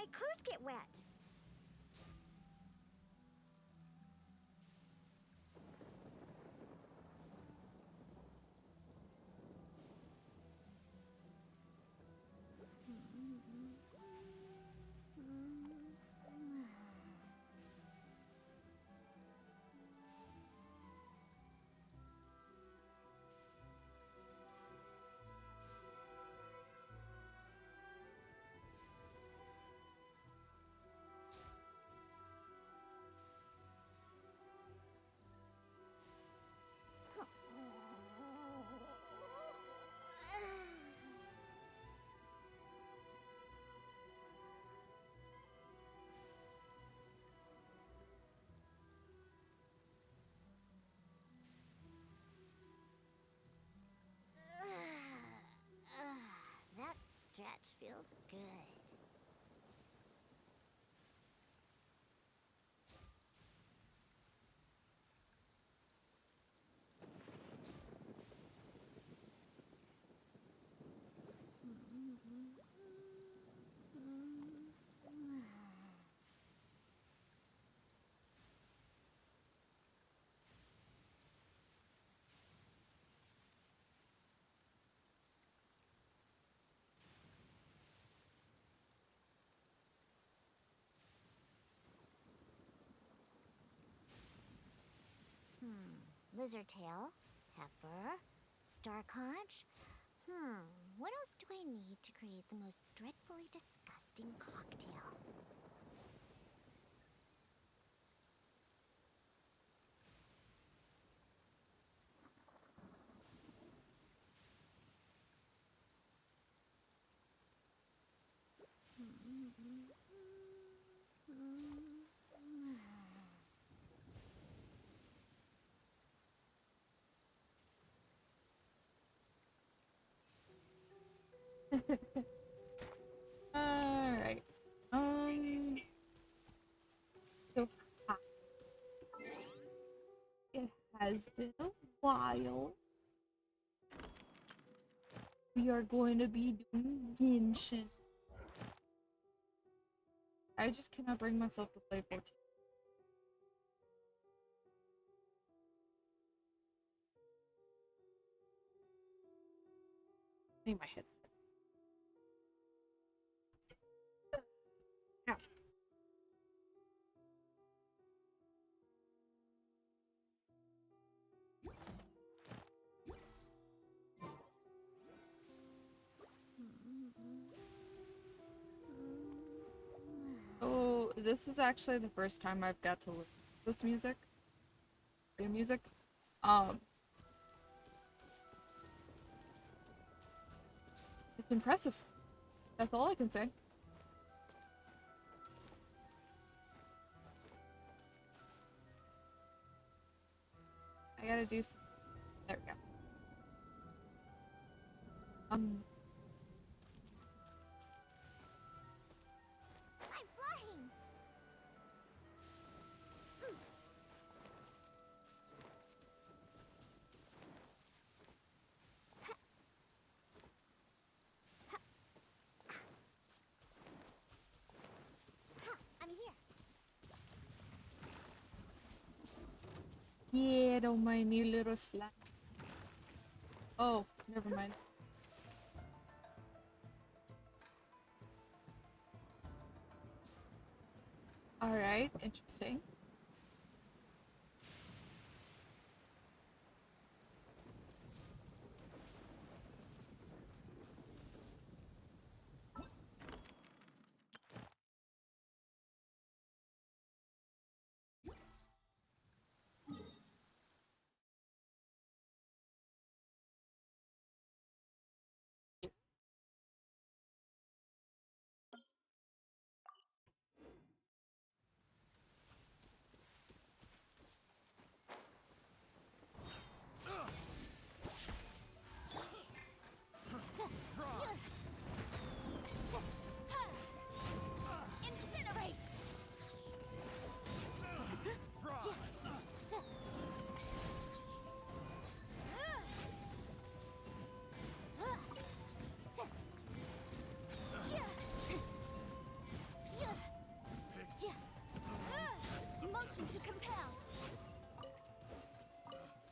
my clothes get wet. That stretch feels good. Lizard tail, pepper, star conch. What else do I need to create the most dreadfully disgusting cocktail? Alright. So hi. It has been a while. We are going to be doing Genshin. I just cannot bring myself to play 14. I need my headset. Ow. Oh, this is actually the first time I've got to listen to this music. New music. Um, it's impressive. That's all I can say. I gotta do some. There we go. Um, I'm flying! I'm here. yeah, don't mind me, little slime. Oh, never mind. Alright, interesting.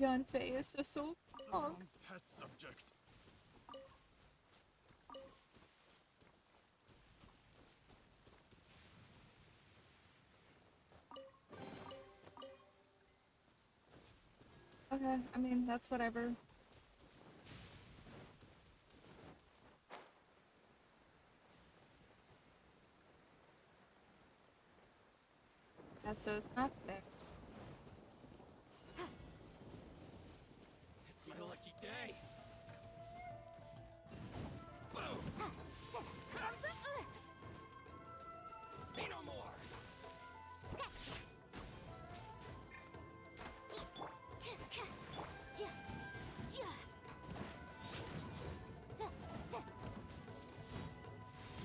Yanfei is just so The punk. wrong test subject. Okay, I mean, that's whatever. Yeah, so it's not fair. It's my lucky day. Boom! Say no more!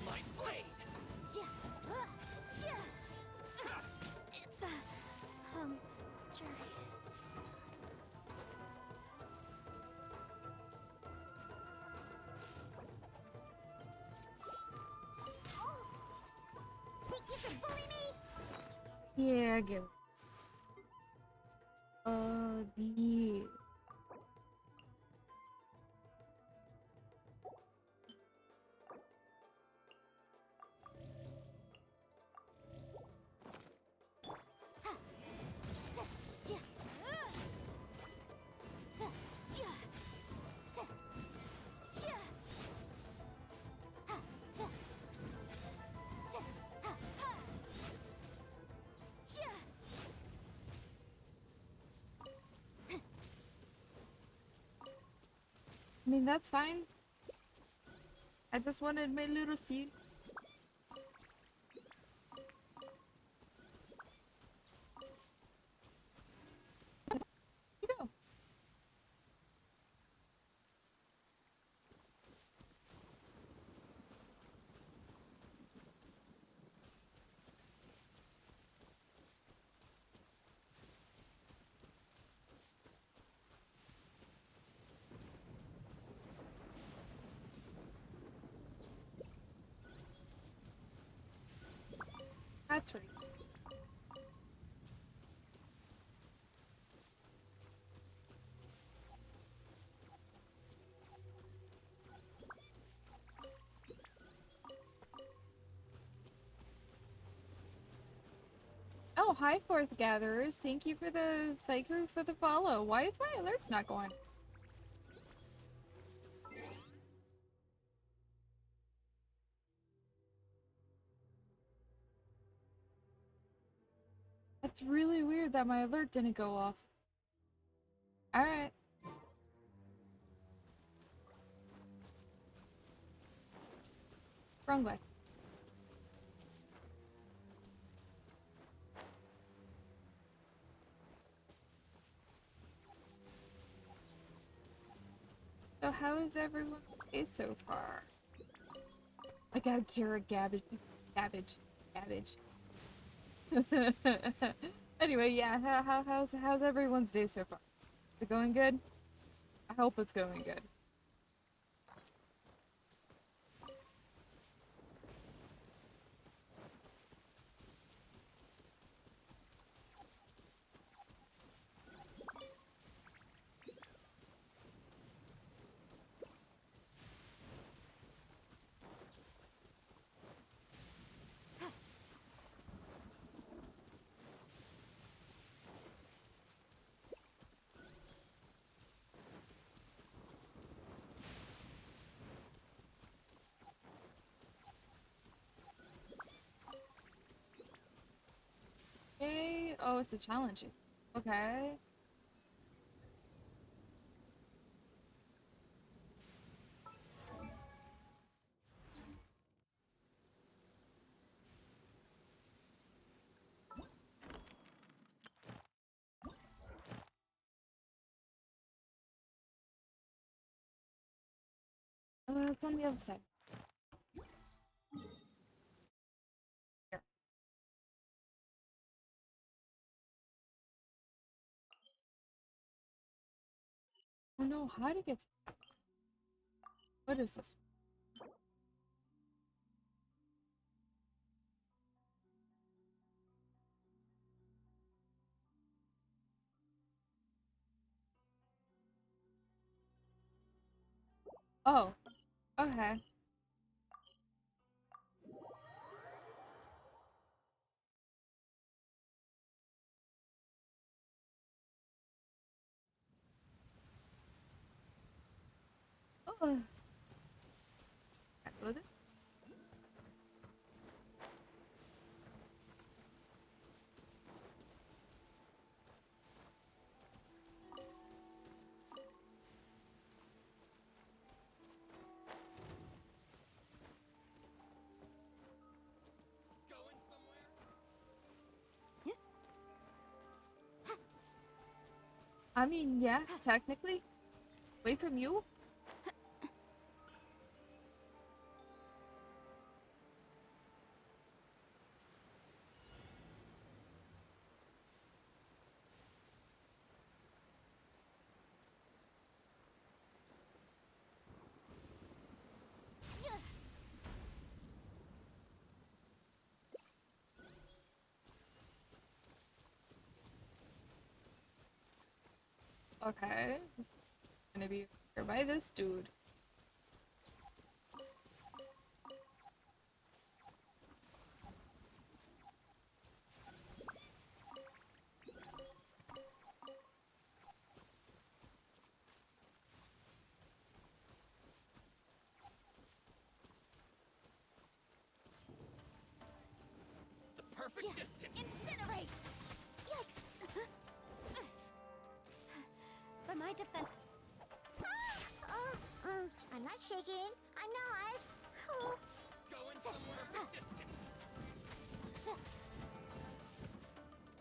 Light blade! It's jury. Oh, think you can bully me? Yeah, I get it. Yeah. I mean, that's fine. I just wanted my little seed. You go. That's right. Oh, hi, Fourth Gatherers. Thank you for the follow. Why is my alerts not going? That's really weird that my alert didn't go off. Alright. Wrong way. So how is everyone's day so far? I got a carrot cabbage. Cabbage. Anyway, yeah, how's everyone's day so far? Is it going good? I hope it's going good. Okay. Oh, it's a challenge. Okay. It's on the other side. Here. Oh no, how to get... What is this? Oh, okay. Oh, that. Going somewhere? I mean, yeah, technically. Away from you? Okay. This is gonna be here by this dude. The perfect distance. Incinerate! Yikes! By my defense. I'm not shaking. I'm not. Going somewhere. Perfect distance.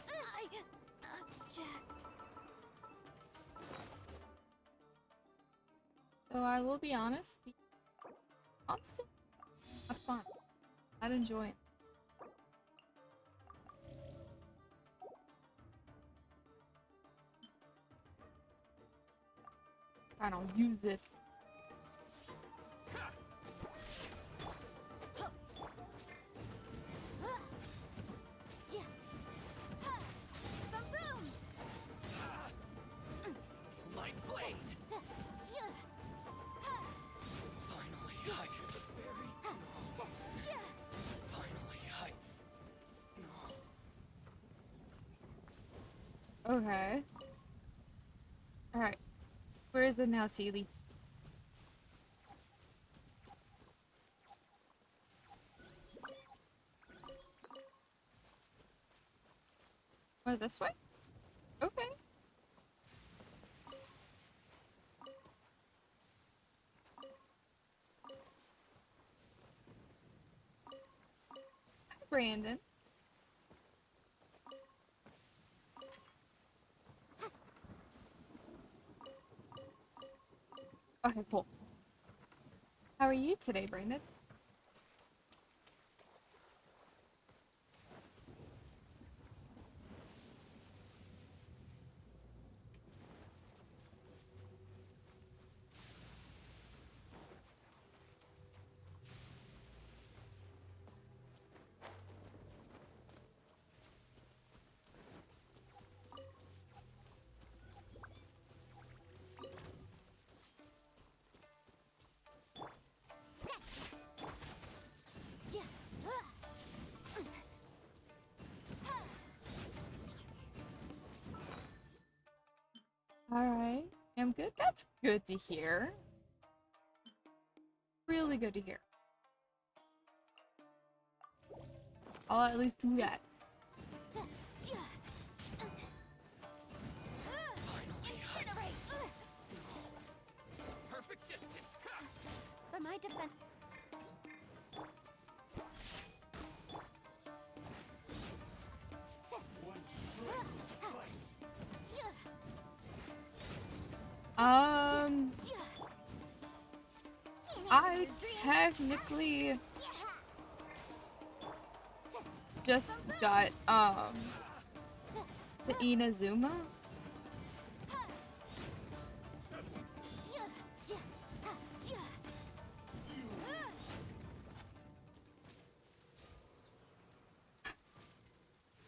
I object. So I will be honest, the constant, not fun. Not enjoying. I don't use this. Boom boom! Light blade. Finally, I. Finally, I. No. Okay. Alright. Where is it now, Seely? Oh, this way? Okay. Hi, Brandon. Okay, cool. How are you today, Brandon? Alright. I'm good. That's good to hear. Really good to hear. I'll at least do that. Incinerate! Perfect distance. By my defense. I technically just got, the Inazuma.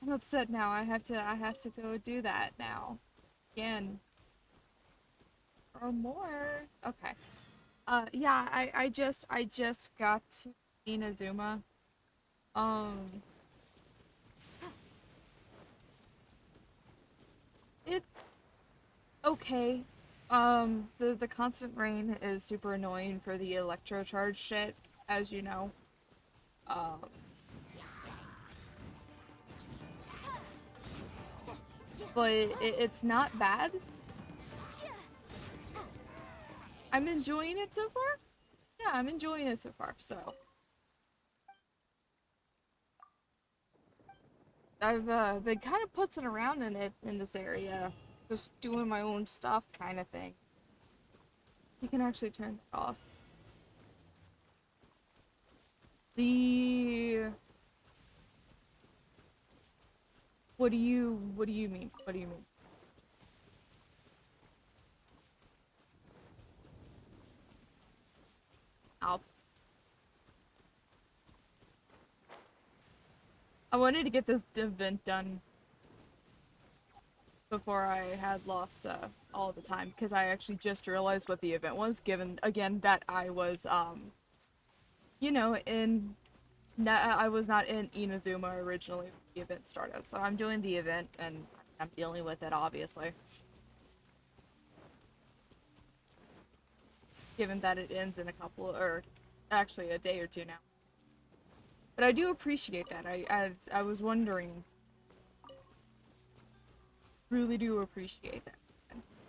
I'm upset now. I have to go do that now. Again. Or more. Okay. Yeah, I just got to Inazuma. Um, it's okay. The constant rain is super annoying for the electro charge shit, as you know. Um, but it's not bad. I'm enjoying it so far. Yeah, I'm enjoying it so far. So I've been kind of putzing around in it in this area, just doing my own stuff, kind of thing. You can actually turn that off. The what do you mean? What do you mean? Alps. I wanted to get this event done before I had lost all the time because I actually just realized what the event was, given again that I was you know, I was not in Inazuma originally when the event started. So I'm doing the event and I'm dealing with it obviously. Given that it ends in a couple or actually a day or two now. But I do appreciate that. I was wondering, really do appreciate that.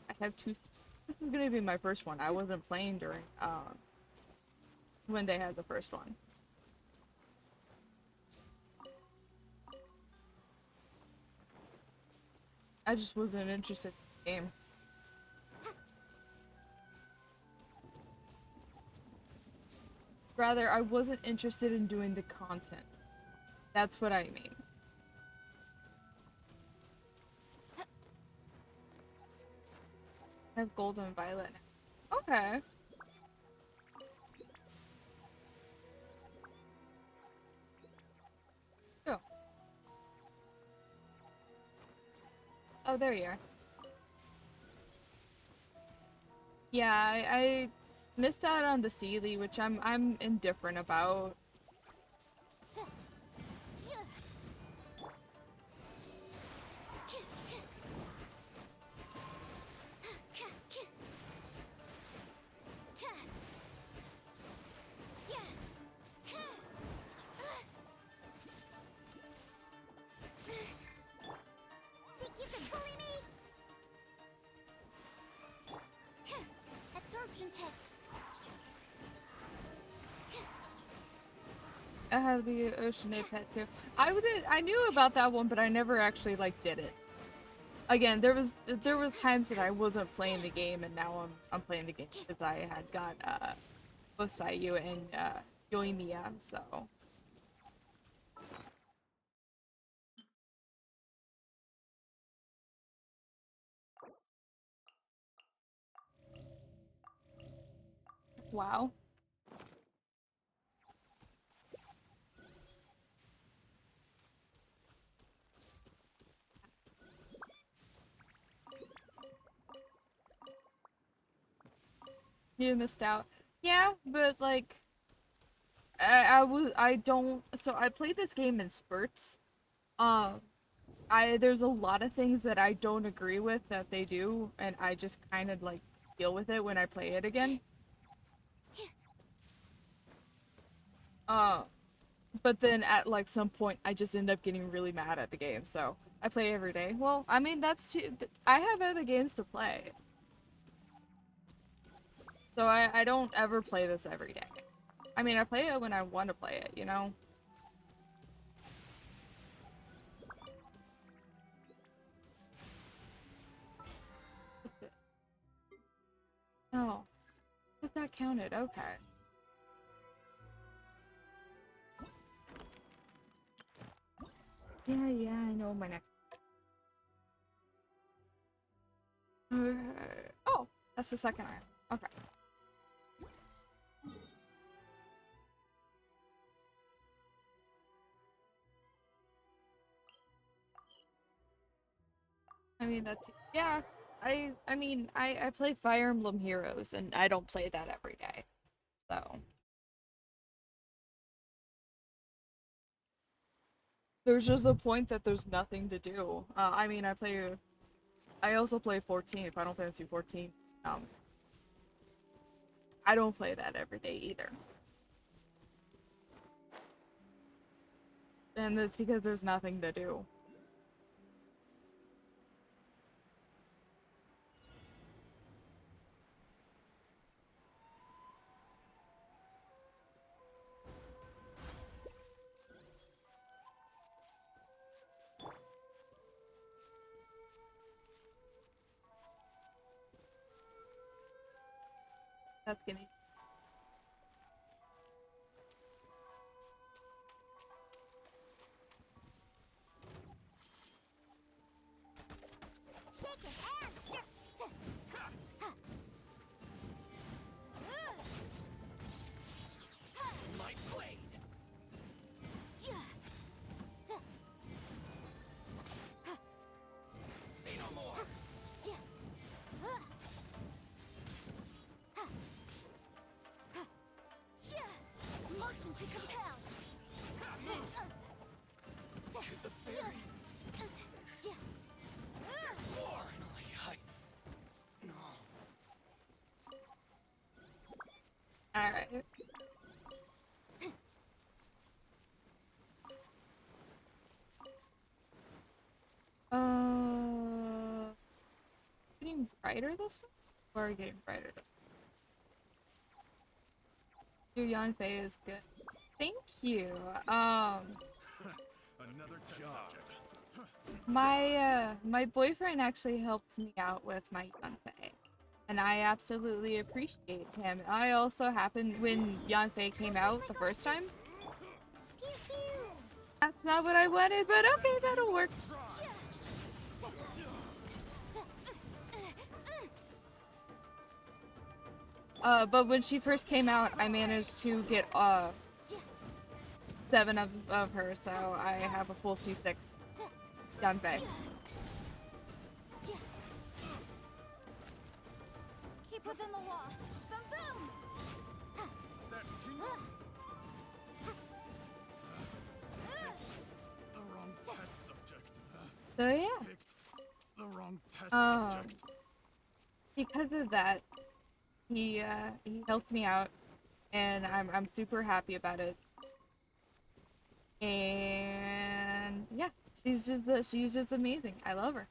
I have two. This is gonna be my first one. I wasn't playing during when they had the first one. I just wasn't interested in the game. Rather, I wasn't interested in doing the content. That's what I mean. I have gold and violet now. Okay. Oh. Oh, there you are. Yeah, I missed out on the Sealy, which I'm indifferent about. Think you can bully me? Absorption test. I have the Ocean pet too. I knew about that one, but I never actually like did it. Again, there was times that I wasn't playing the game, and now I'm playing the game because I had got Osayu and Yoimiya, so wow. You missed out. Yeah, but like I don't so I play this game in spurts. Um I there's a lot of things that I don't agree with that they do, and I just kind of like deal with it when I play it again. Uh but then at like some point I just end up getting really mad at the game. So I play every day. Well, I mean that's too I have other games to play. So I don't ever play this every day. I mean, I play it when I want to play it, you know? What's this? No. But that counted. Okay. Yeah, yeah, I know my next. Okay. Oh, that's the second item. Okay. I mean, that's yeah. I mean, I play Fire Emblem Heroes, and I don't play that every day. So there's just a point that there's nothing to do. I mean, I also play 14, Final Fantasy 14. Um, I don't play that every day either. And that's because there's nothing to do. That's gonna. Shaking and stir. Light blade. Say no more. Motion to compel. To the very more. Finally, no. Alright. Getting brighter this one? Or are you getting brighter this one? Your Yanfei is good. Thank you. Another test subject. My boyfriend actually helped me out with my Yanfei. And I absolutely appreciate him. I also happened when Yanfei came out the first time. Pew pew. That's not what I wanted, but okay, that'll work. But when she first came out, I managed to get 7 of her, so I have a full C6 Yanfei. Keep within the law. Boom boom. That tingle. The wrong test subject. So yeah, Picked the wrong test Um, subject. because of that, he helped me out, and I'm super happy about it. And yeah, she's just amazing. I love her.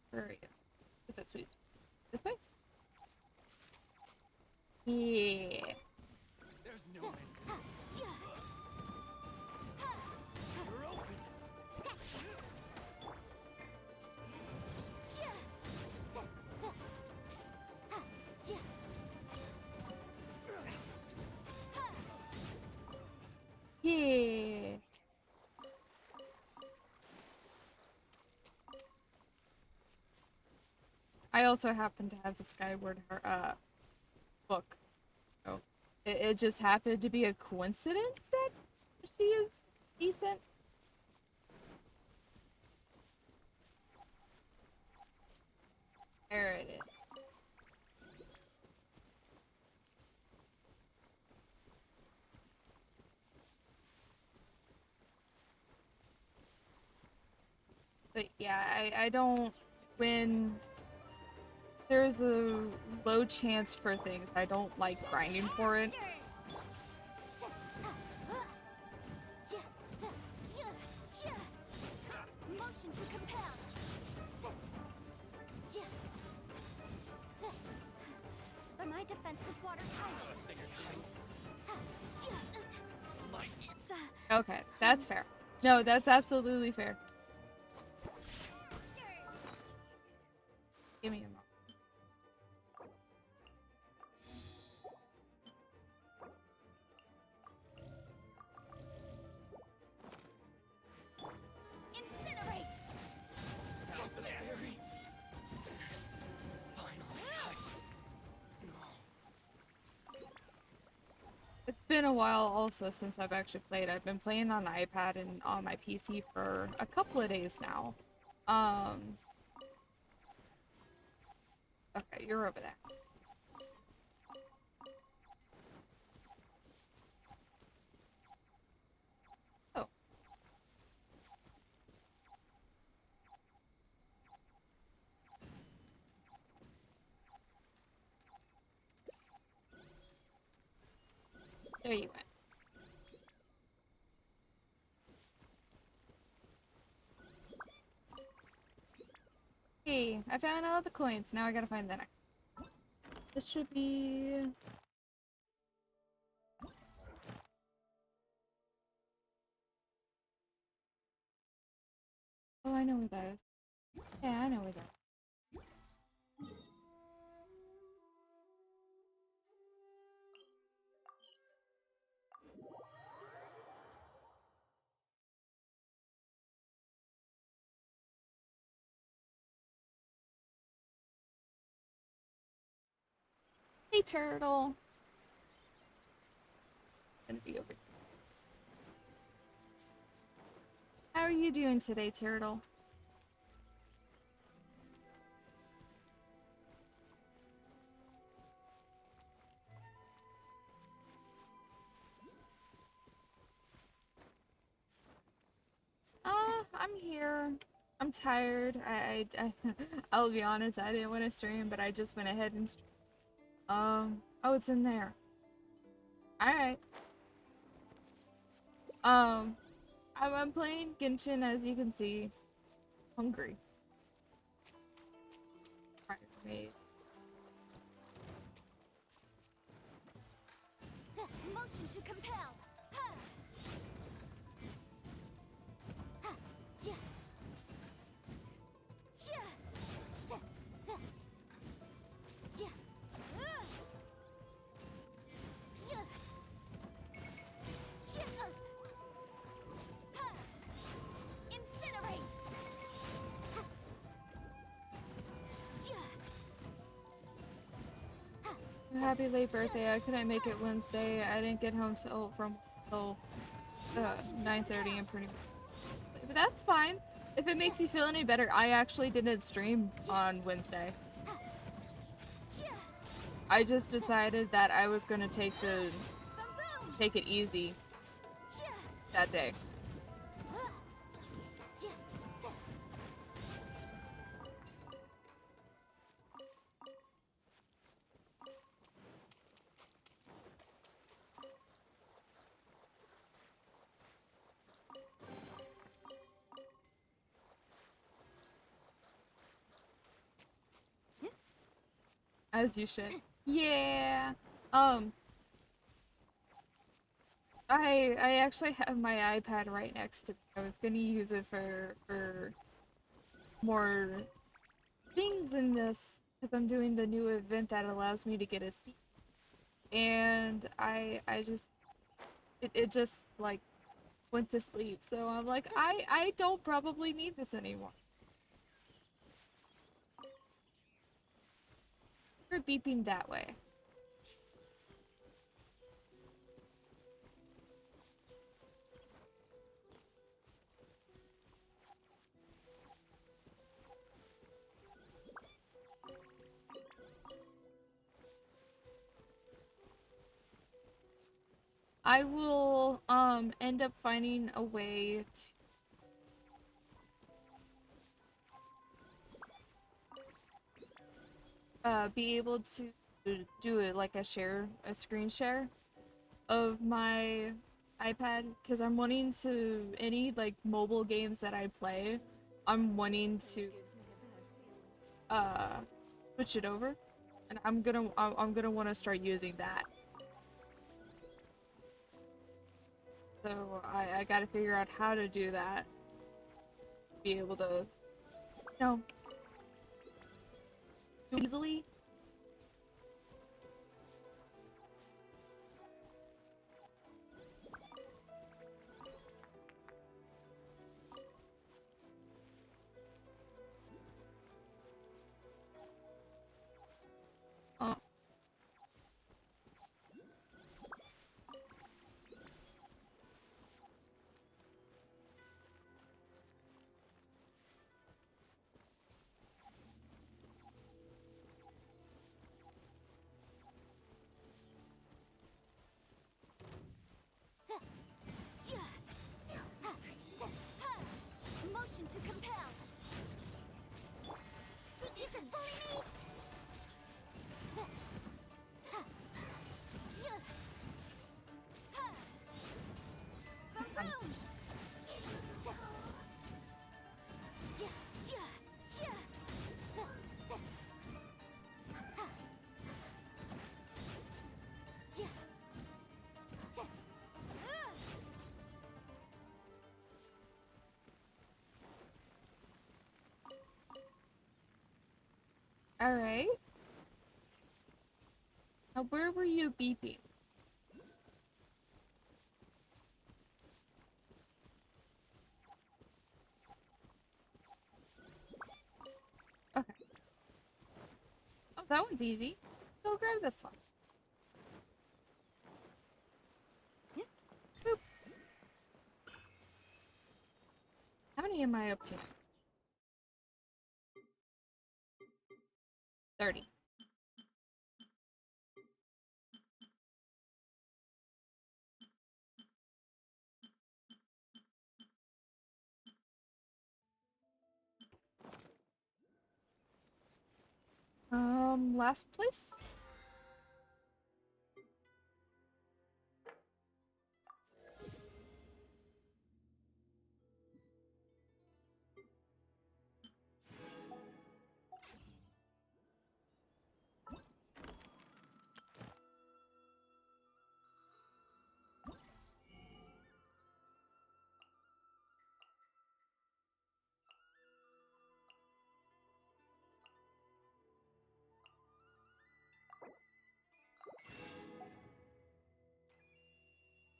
Where are you? Is this way? This way? Yeah. There's no end to this. You're open. Yeah. I also happen to have the Skyward book. So it just happened to be a coincidence that she is decent. There it is. But yeah, I don't, when there's a low chance for things, I don't like grinding for it. Motion to compel. But my defense was watertight. It's Okay, that's fair. No, that's absolutely fair. Give me a moment. incinerate. How's the theory? Finally, no. been a while also since I've actually played. I've been playing on the iPad and on my PC for a couple of days now. Okay, you're over there. Oh. There you went. Hey, I found all the coins. Now I gotta find the next. This should be... Oh, I know where that is. Yeah, I know where that is. Hey, turtle. Gonna be over here. How are you doing today, turtle? I'm here. I'm tired. I'll be honest, I didn't want to stream, but I just went ahead and oh, it's in there. Alright. I'm playing Genshin, as you can see. Hungry. Right, mate. Motion to compel. Ha! Ha! Ja! Ja! Ja! Ja! Ja! Ja! Ja! Ha! Incinerate! Ha! Ja! Ha! Happy late birthday. I couldn't make it Wednesday. I didn't get home till 9:30 and pretty much. But that's fine. If it makes you feel any better, I actually didn't stream on Wednesday. I just decided that I was gonna take it easy that day. As you should. Yeah. I actually have my iPad right next to me. I was gonna use it for more things in this because I'm doing the new event that allows me to get a seat. And I just it just like went to sleep. So I'm like I don't probably need this anymore. For beeping that way. I will end up finding a way to be able to do it like a screen share of my iPad because I'm wanting to any like mobile games that I play, I'm wanting to uh switch it over, and I'm gonna want to start using that. So I gotta figure out how to do that. Be able to, you know, do it easily. Uh, Alright. Now, where were you beeping? Okay. Oh, that one's easy. Go grab this one. Boop. How many am I up to? 30. Last place?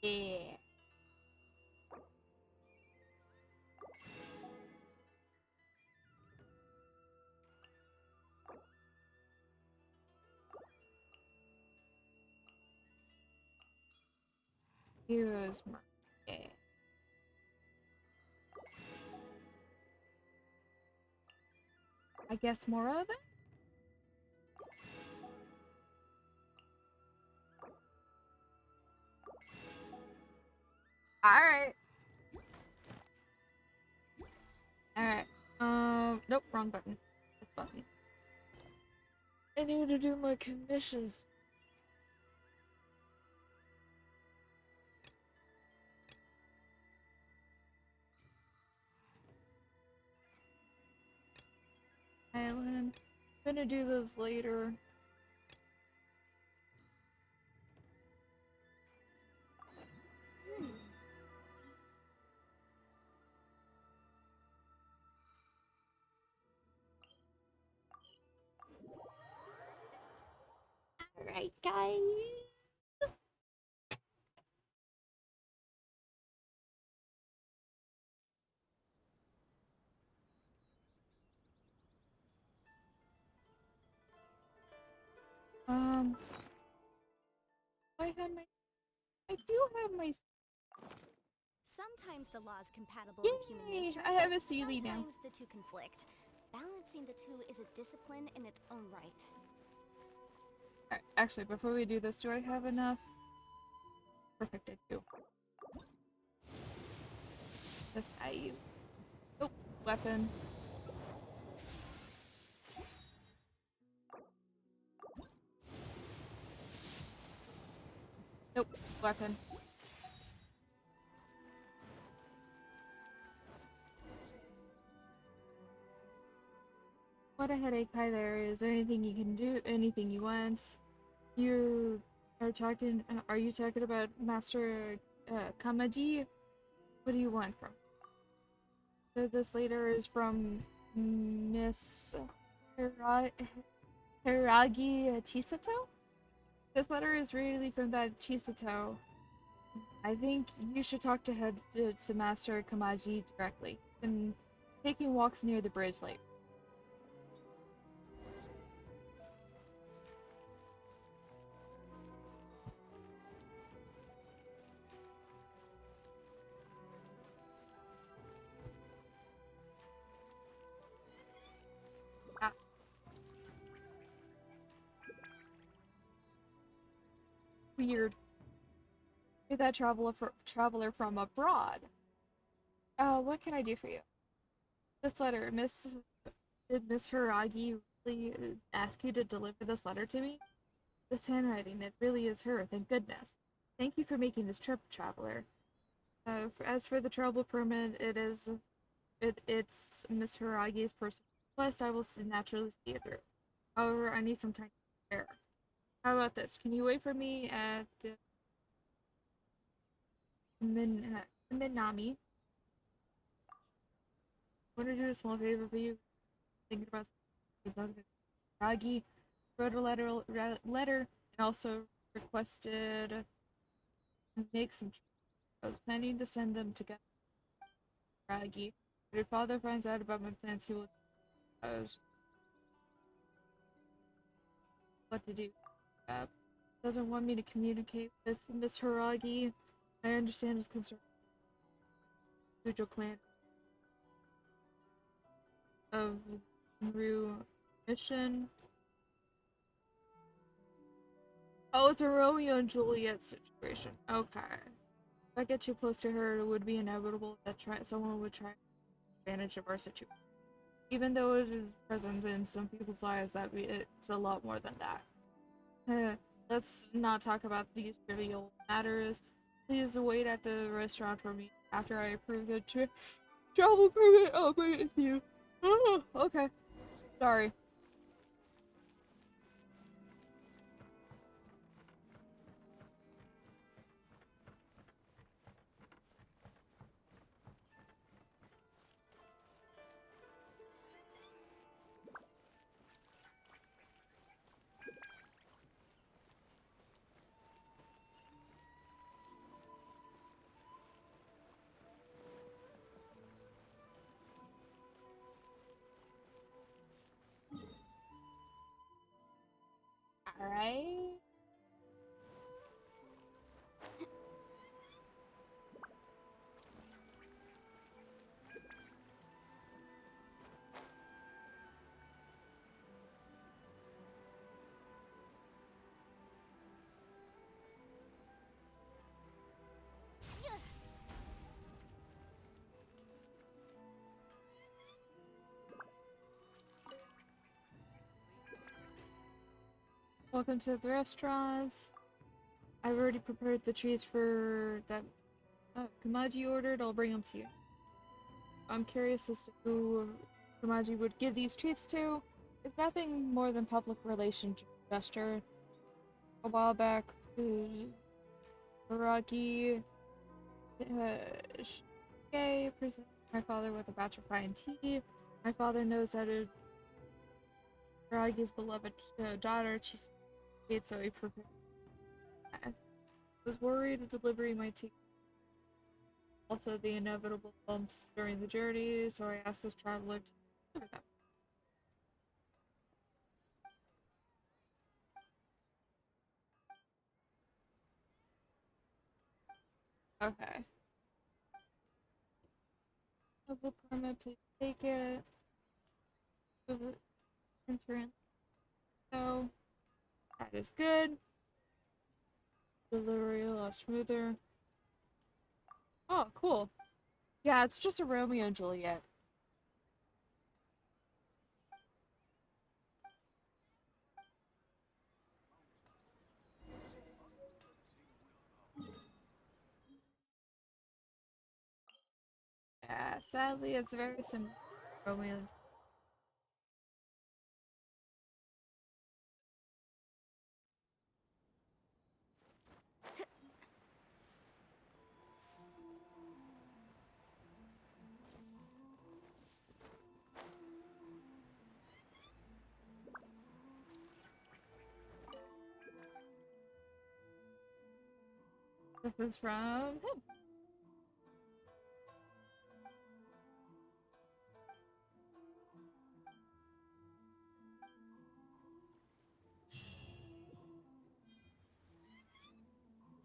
Yeah. Here's my. Yeah. I guess more of it? Alright. Alright. Nope, wrong button. This button. I need to do my commissions. Island. I'm gonna do those later. Alright, guys. I have my. I do have my. Sometimes the law's compatible with human Yay! nature. I have a but Sealy now. Sometimes the two conflict. Balancing the two is a discipline in its own right. Alright, actually, before we do this, do I have enough? Perfect, I do. The save. Oh, weapon. Nope, weapon. What a headache. Hi there. Is there anything you can do? Anything you want? You are talking. Are you talking about Master Kamaji? What do you want from? So this letter is from Miss Hiragi Chisato? This letter is really from that Chisato. I think you should talk to Master Kamaji directly. Been taking walks near the bridge late. Ah. Weird. You're that traveler from abroad. What can I do for you? This letter, did Miss Hiragi really ask you to deliver this letter to me? This handwriting, it really is her, thank goodness. Thank you for making this trip, traveler. As for the travel permit, it's Miss Hiragi's personal request. I will naturally see it through. However, I need some time to prepare. How about this? Can you wait for me at the Minami? I want to do a small favor for you. Thinking about something. Ragi wrote a letter and also requested to make some. I was planning to send them to Ragi, but if father finds out about my plans, he will. What to do. Doesn't want me to communicate with Miss Haragi. I understand his concern. Mutual clan of Rue mission. Oh, it's a Romeo and Juliet situation. Okay. If I get too close to her, it would be inevitable that someone would try advantage of our situation. Even though it is present in some people's lives, it's a lot more than that. Let's not talk about these trivial matters. Please wait at the restaurant for me. After I approve the travel permit, I'll bring it to you. Oh, okay. Sorry. Alright. Welcome to the restaurant. I've already prepared the treats for that Kamaji ordered. I'll bring them to you. I'm curious as to who Kamaji would give these treats to. It's nothing more than public relation gesture. A while back, Haragi Shige presented my father with a batch of fine tea. My father knows that Haragi's beloved daughter, she's so he prepared. I was worried the delivery might take also the inevitable bumps during the journey, so I asked this traveler to deliver them. Okay. Travel permit, please take it. Enter. So that is good. Delivery a lot smoother. Oh, cool. Yeah, it's just a Romeo and Juliet. Yeah, sadly, it's very similar to Romeo and Juliet. This is from him.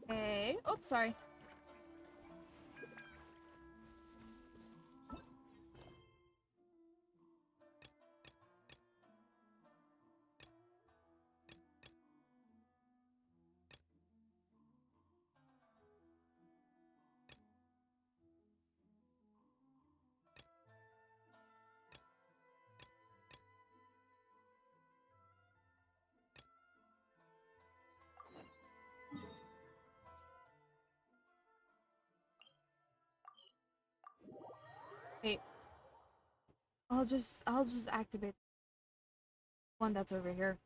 Hey. Oops, sorry. Wait. I'll just activate one that's over here.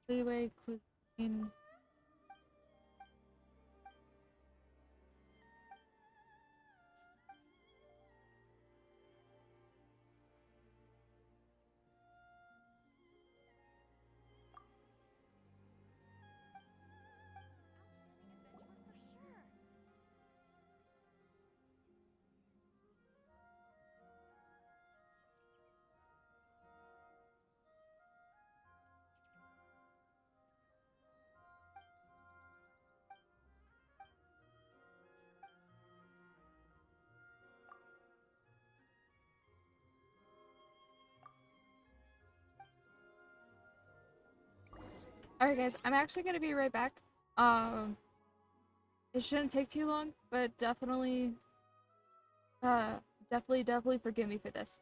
Leeway cuisine. Alright guys, I'm actually gonna be right back. Um, it shouldn't take too long, but definitely forgive me for this.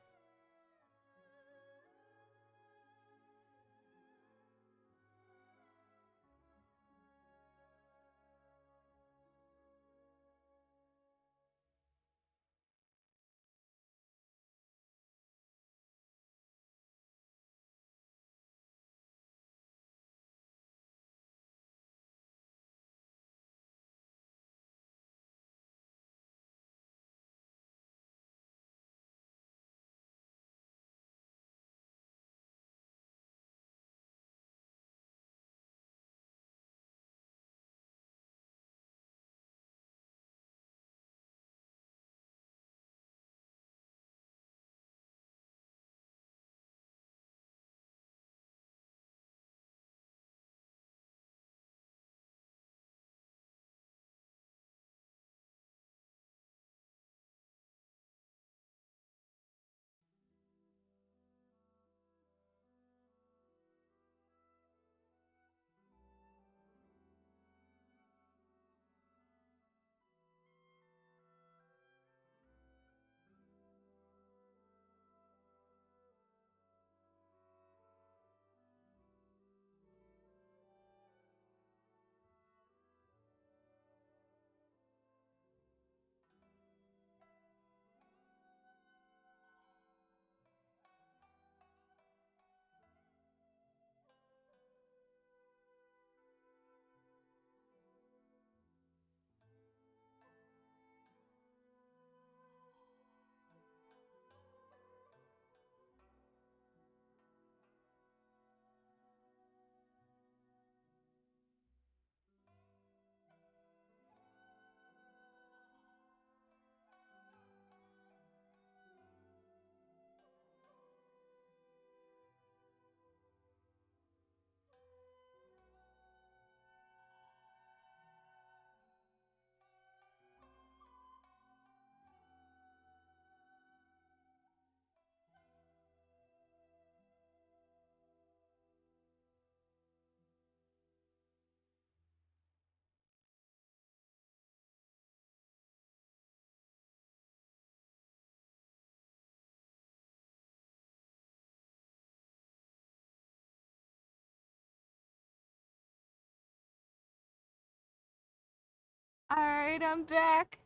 Alright, I'm back.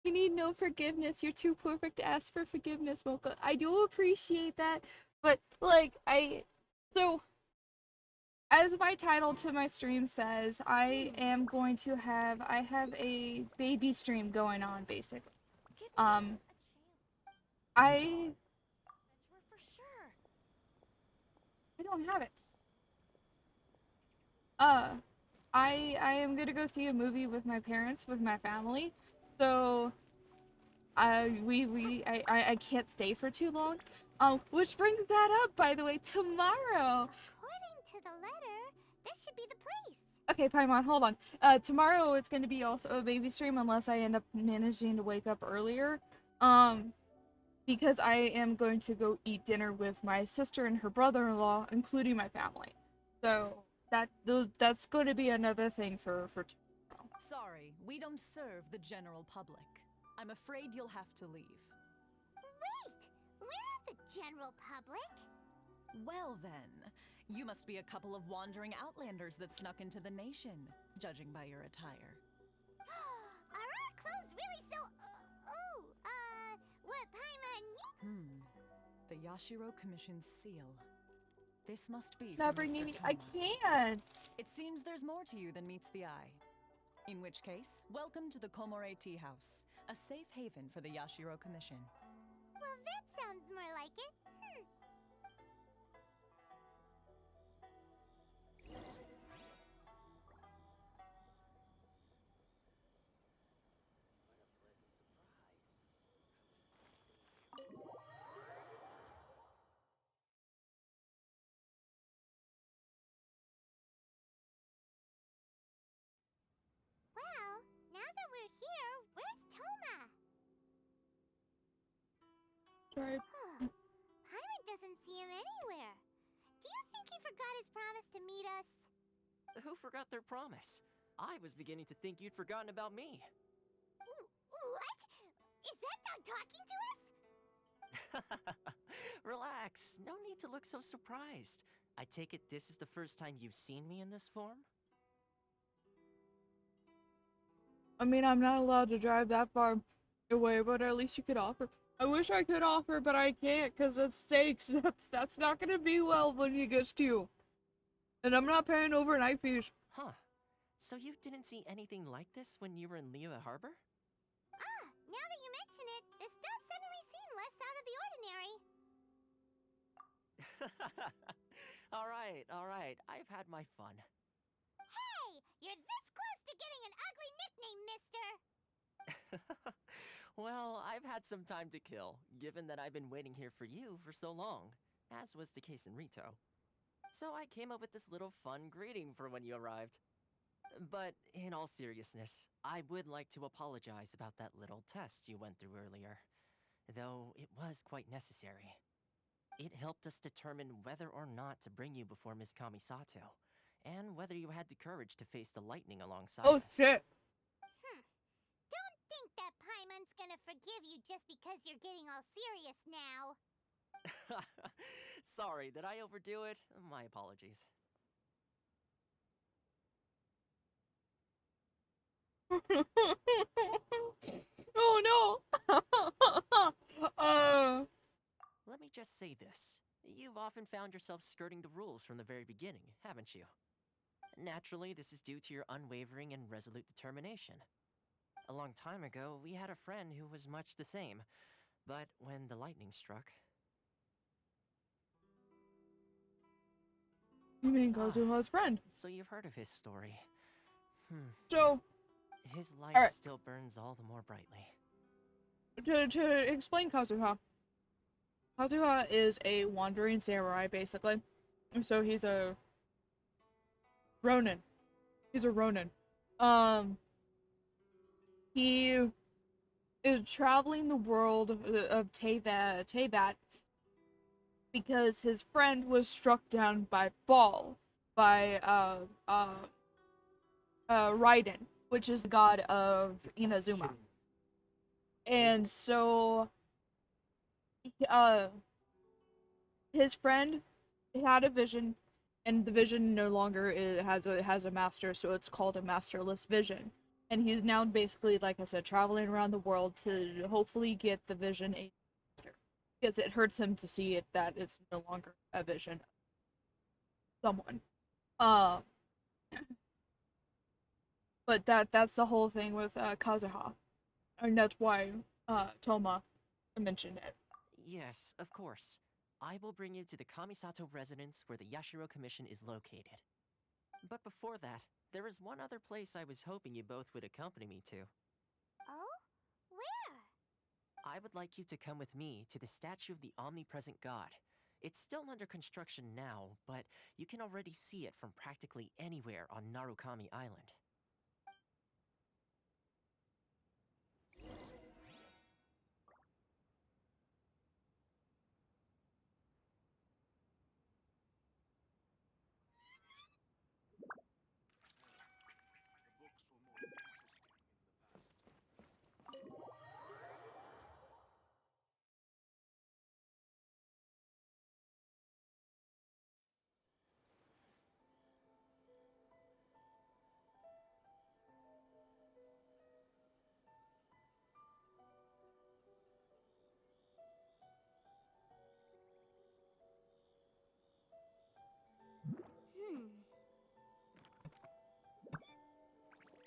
You need no forgiveness. You're too perfect to ask for forgiveness, Mocha. I do appreciate that, but like so as my title to my stream says, I have a baby stream going on basically. Give me Um a chance. I Adventure for sure. I don't have it. Uh I am gonna go see a movie with my parents, with my family. So I can't stay for too long. Which brings that up, by the way, tomorrow. According to the letter, this should be the place. Okay, Paimon, hold on. Tomorrow it's going to be also a baby stream unless I end up managing to wake up earlier. Um, because I am going to go eat dinner with my sister and her brother-in-law, including my family. So that's going to be another thing for tomorrow. Sorry, we don't serve the general public. I'm afraid you'll have to leave. Wait! We're not the general public. Well then, you must be a couple of wandering outlanders that snuck into the nation, judging by your attire. Are our clothes really so... what Paimon... The Yashiro Commission's seal. This must be Not from Mr. bringing me. I Toma. can't. It seems there's more to you than meets the eye. In which case, welcome to the Komore Tea House, a safe haven for the Yashiro Commission. Well, that sounds more like it. Well, now that we're here, where's Toma? Sorry. Paimon doesn't see him anywhere. Do you think he forgot his promise to meet us? Who forgot their promise? I was beginning to think you'd forgotten about me. What? Is that dog talking to us? Relax, no need to look so surprised. I take it this is the first time you've seen me in this form? I mean, I'm not allowed to drive that far away, but at least you could offer. I wish I could offer, but I can't because it's stakes. That's not gonna be well when he gets to you. And I'm not paying overnight fees. Huh. So you didn't see anything like this when you were in Liyue Harbor? Now that you mention it, this does suddenly seem less out of the ordinary. Alright, I've had my fun. Hey, you're this close to getting an ugly nickname, mister! Well, I've had some time to kill, given that I've been waiting here for you for so long, as was the case in Rito. So I came up with this little fun greeting for when you arrived. But in all seriousness, I would like to apologize about that little test you went through earlier, though it was quite necessary. It helped us determine whether or not to bring you before Miss Kamisato, and whether you had the courage to face the lightning alongside Oh us. shit. Don't think that Paimon's gonna forgive you just because you're getting all serious now. Sorry, did I overdo it? My apologies. Oh no. Let me just say this. You've often found yourself skirting the rules from the very beginning, haven't you? Naturally, this is due to your unwavering and resolute determination. A long time ago, we had a friend who was much the same, but when the lightning struck... You mean Kazuha's friend? So you've heard of his story. So, His light Alright. still burns all the more brightly. to explain Kazuha. Kazuha is a wandering samurai, basically. So he's a Ronin. He's a Ronin. He is traveling the world of Teyvat because his friend was struck down by Raiden, which is the god of Inazuma. And so his friend had a vision, and the vision no longer has a master, so it's called a masterless vision. And he's now basically, like I said, traveling around the world to hopefully get the vision a master, because it hurts him to see it that it's no longer a vision of someone. But that's the whole thing with Kazuha, and that's why Toma mentioned it. Yes, of course. I will bring you to the Kamisato residence where the Yashiro Commission is located. But before that, there is one other place I was hoping you both would accompany me to. Oh? Where? I would like you to come with me to the statue of the omnipresent god. It's still under construction now, but you can already see it from practically anywhere on Narukami Island. The books were more interesting in the past.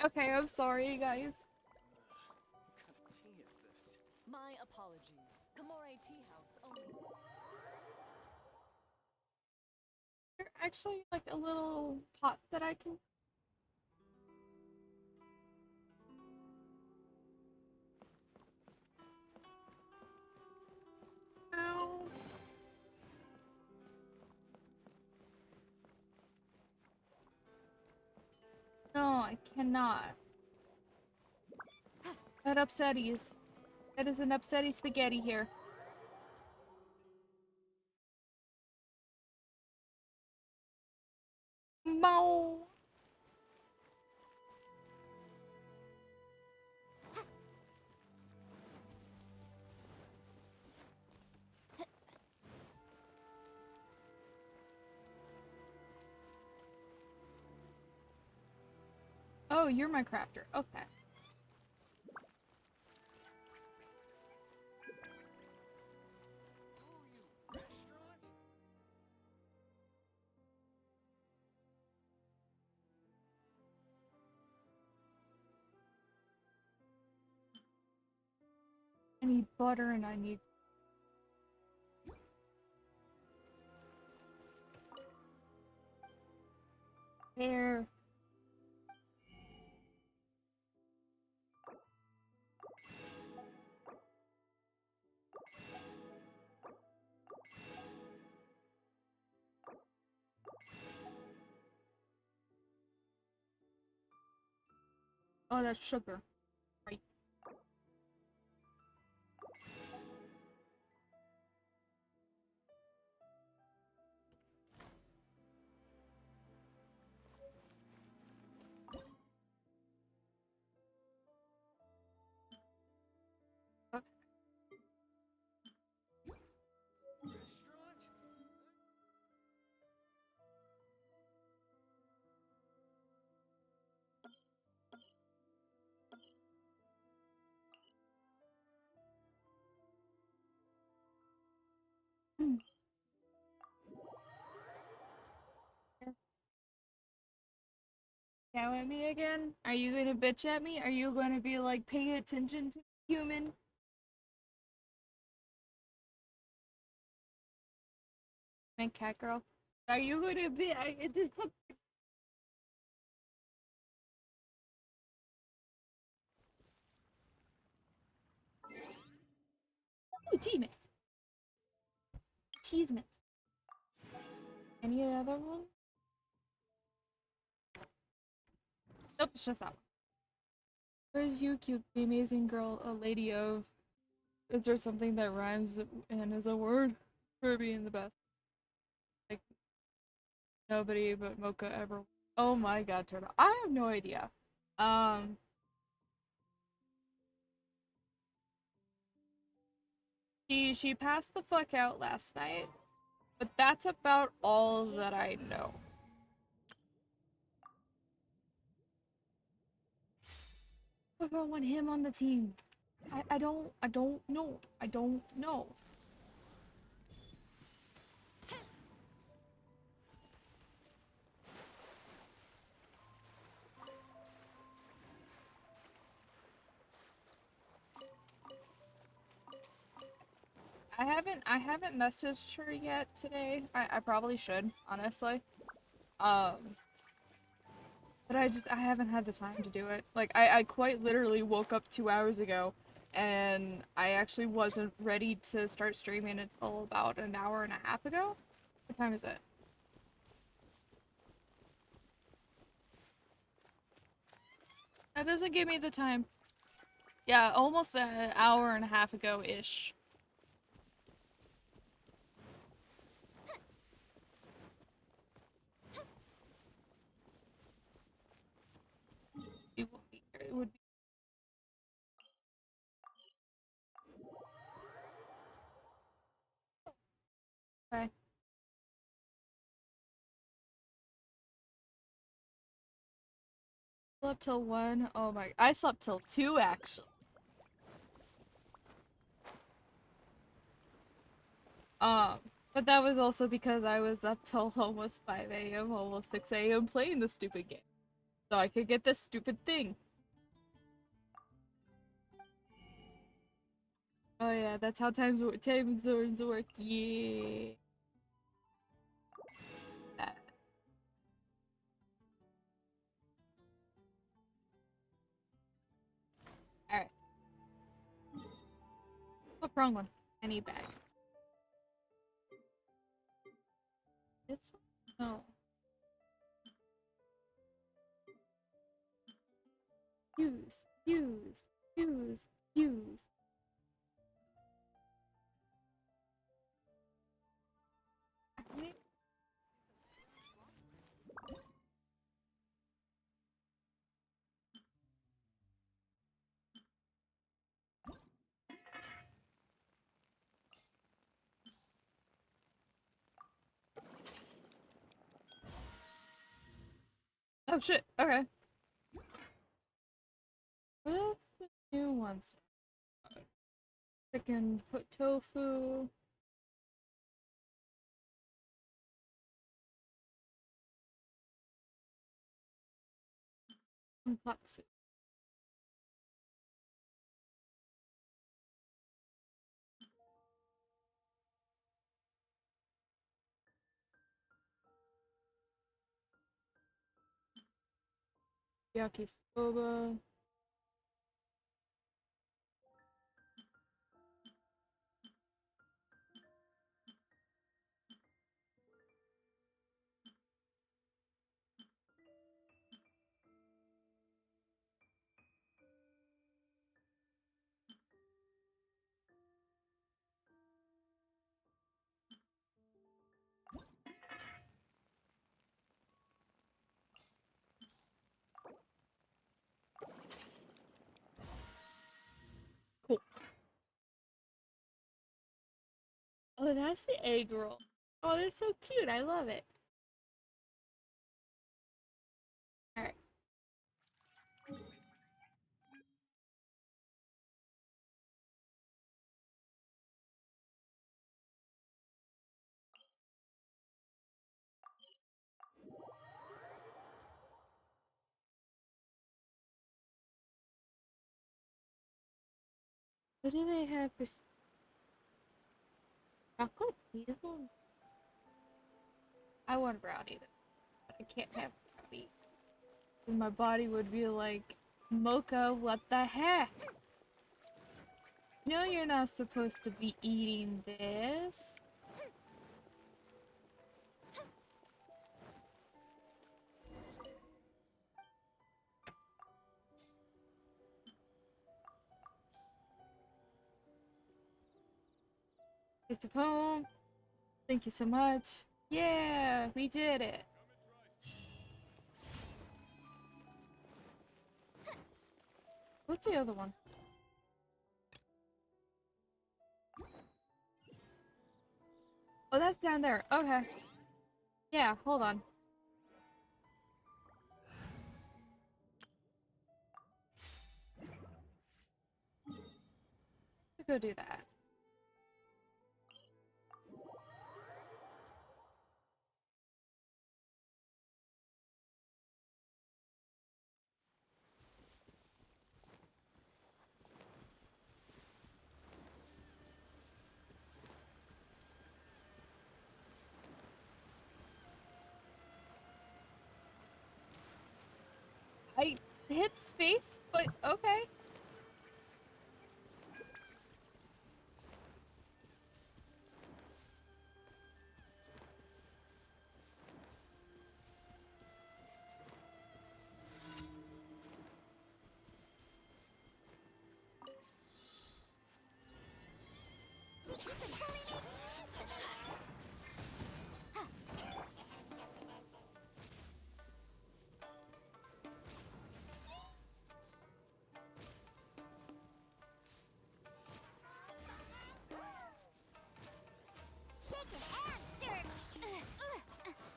Okay, I'm sorry, guys. What kind of tea is this? My apologies. Kamore Tea House only. There's actually like a little pot that I can. Ow. No, I cannot. That upsetties. That is an upsetty spaghetti here. Mo. Oh, you're my crafter. Okay. Oh, you restaurant? I need butter and I need hair. Oh, that's sugar. Right. Okay. Restaurant? Hmm. Cow at me again? Are you gonna bitch at me? Are you gonna be like, pay attention to the human? And cat girl? Are you gonna be? Ooh, cheese mix. Cheese mix. Any other one? Nope, it's just that one. Where's you, cute, the amazing girl, a lady of? Is there something that rhymes and is a word for being the best? Like, nobody but Moka ever. Oh my god, Turtle. I have no idea. Um, she passed the fuck out last night, but that's about all that I know. What about want him on the team? I don't know. I don't know. I haven't messaged her yet today. I probably should, honestly. Um, but I haven't had the time to do it. Like I quite literally woke up 2 hours ago and I actually wasn't ready to start streaming until about an hour and a half ago. What time is it? That doesn't give me the time. Yeah, almost an hour and a half ago-ish. It would be. It would be. Okay. Slept till 1. Oh my. I slept till 2 actually. Um, but that was also because I was up till almost 5 a.m., almost 6 a.m. playing this stupid game. So I could get this stupid thing. Oh yeah, that's how time zones work. Yeah. That. Alright. Oh, wrong one. I need bag. This one? No. Use. Activate. Oh shit, okay. What's the new ones? Freaking put tofu. Tonkatsu. Yakisoba. Cool. Oh, that's the egg roll. Oh, that's so cute. I love it. Alright. What do they have for chocolate hazel? I want brownie though. But I can't have brownie. And my body would be like, Mocha, what the heck? No, you're not supposed to be eating this. Taste of home. Thank you so much. Yeah, we did it. What's the other one? Oh, that's down there. Okay. Yeah, hold on. Let's go do that. I hit space, but okay.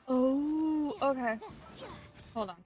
Oh, okay. Hold on.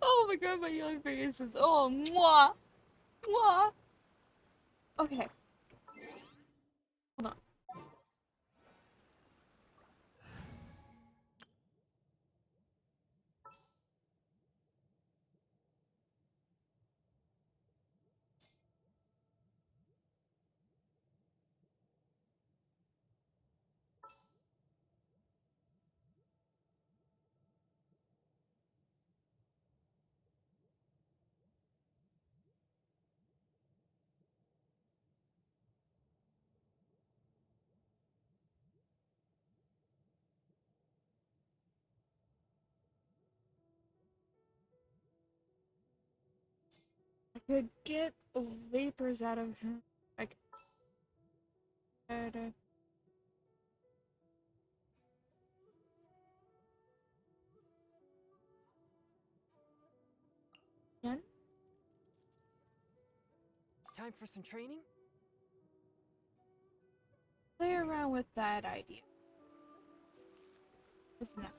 Oh my god, my young face is oh mwah mwah. Okay, hold on. I could get vapors out of him. I could. Again? Time for some training? Play around with that idea. What's the next?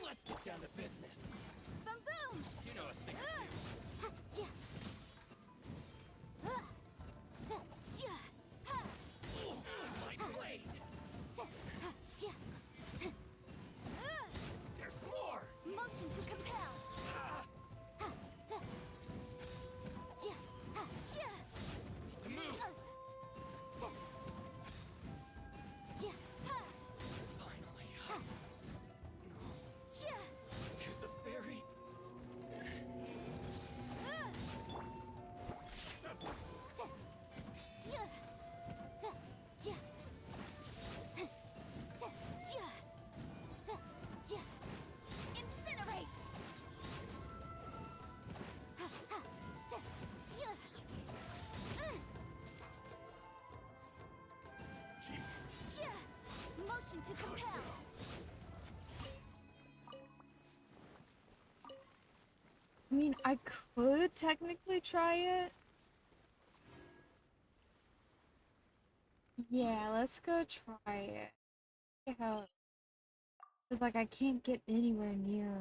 Let's get down to business. Boom boom! You know a thing or two. My blade! There's more! Motion to compel. Need to move! Finally. To the ferry. Incinerate! Motion to compel. I mean, I could technically try it. Yeah, let's go try it. See how. It's like I can't get anywhere near.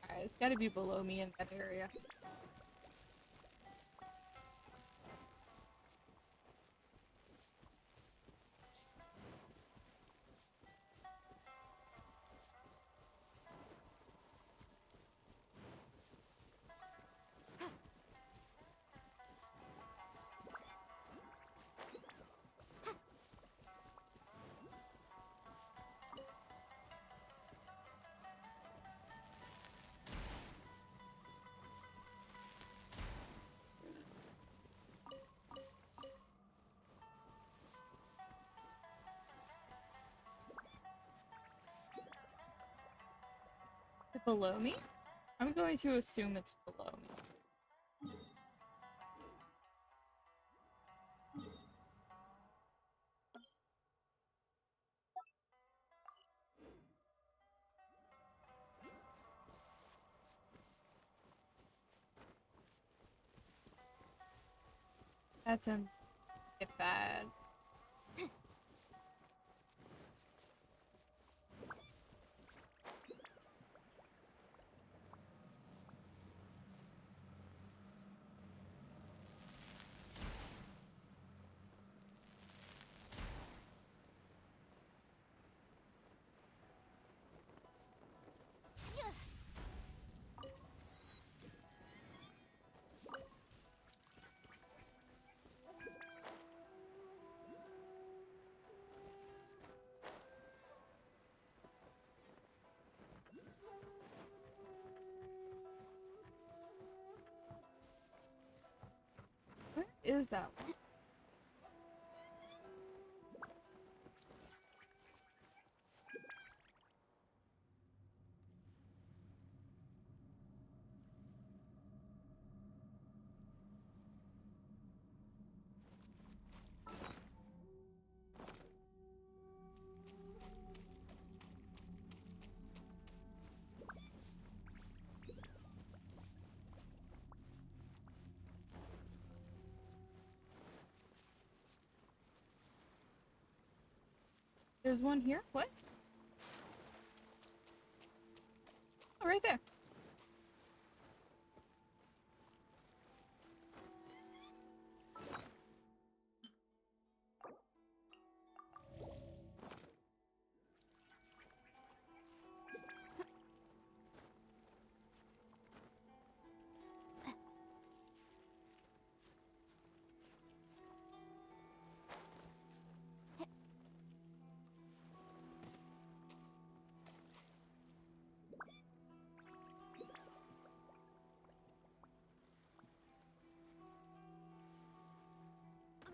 Alright, it's gotta be below me in that area. it below me? I'm going to assume it's below me. That's a get bad. Where is that one? There's one here? What? Oh, right there.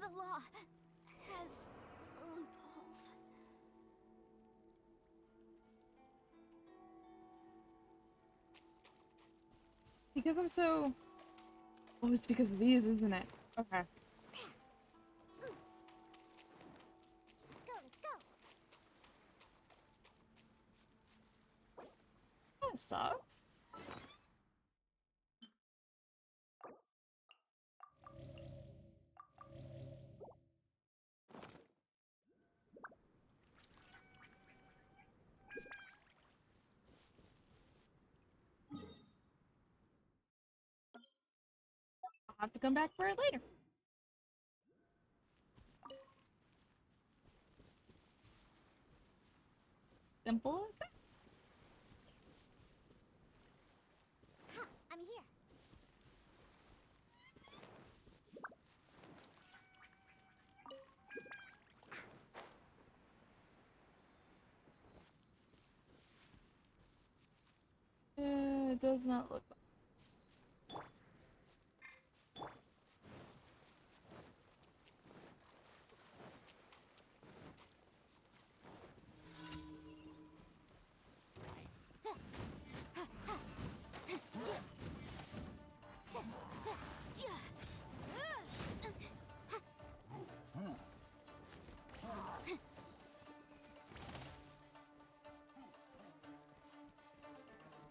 The law has loopholes. Because I'm so... Oh, it's because of these, isn't it? Okay. Let's go, let's go. That sucks. I'll have to come back for it later. Simple as that. Ha, I'm here. It does not look like.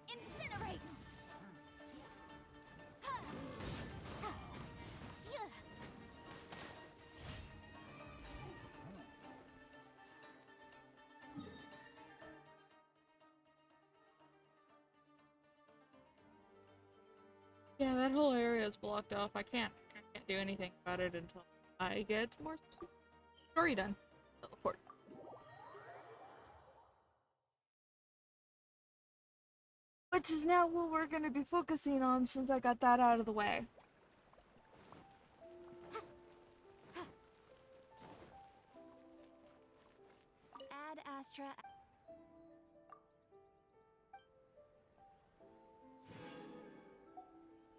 Incinerate! Yeah, that whole area is blocked off. I can't do anything about it until I get more story done. Teleport. Which is now what we're gonna be focusing on since I got that out of the way. Ad Astra.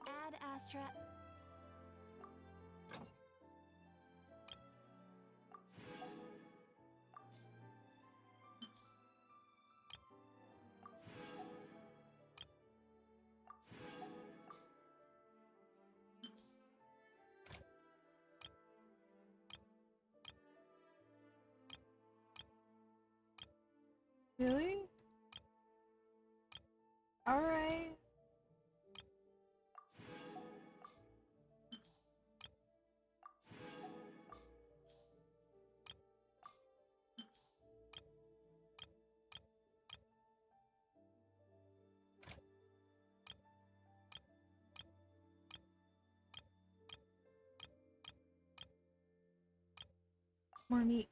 Ad Astra. More meat.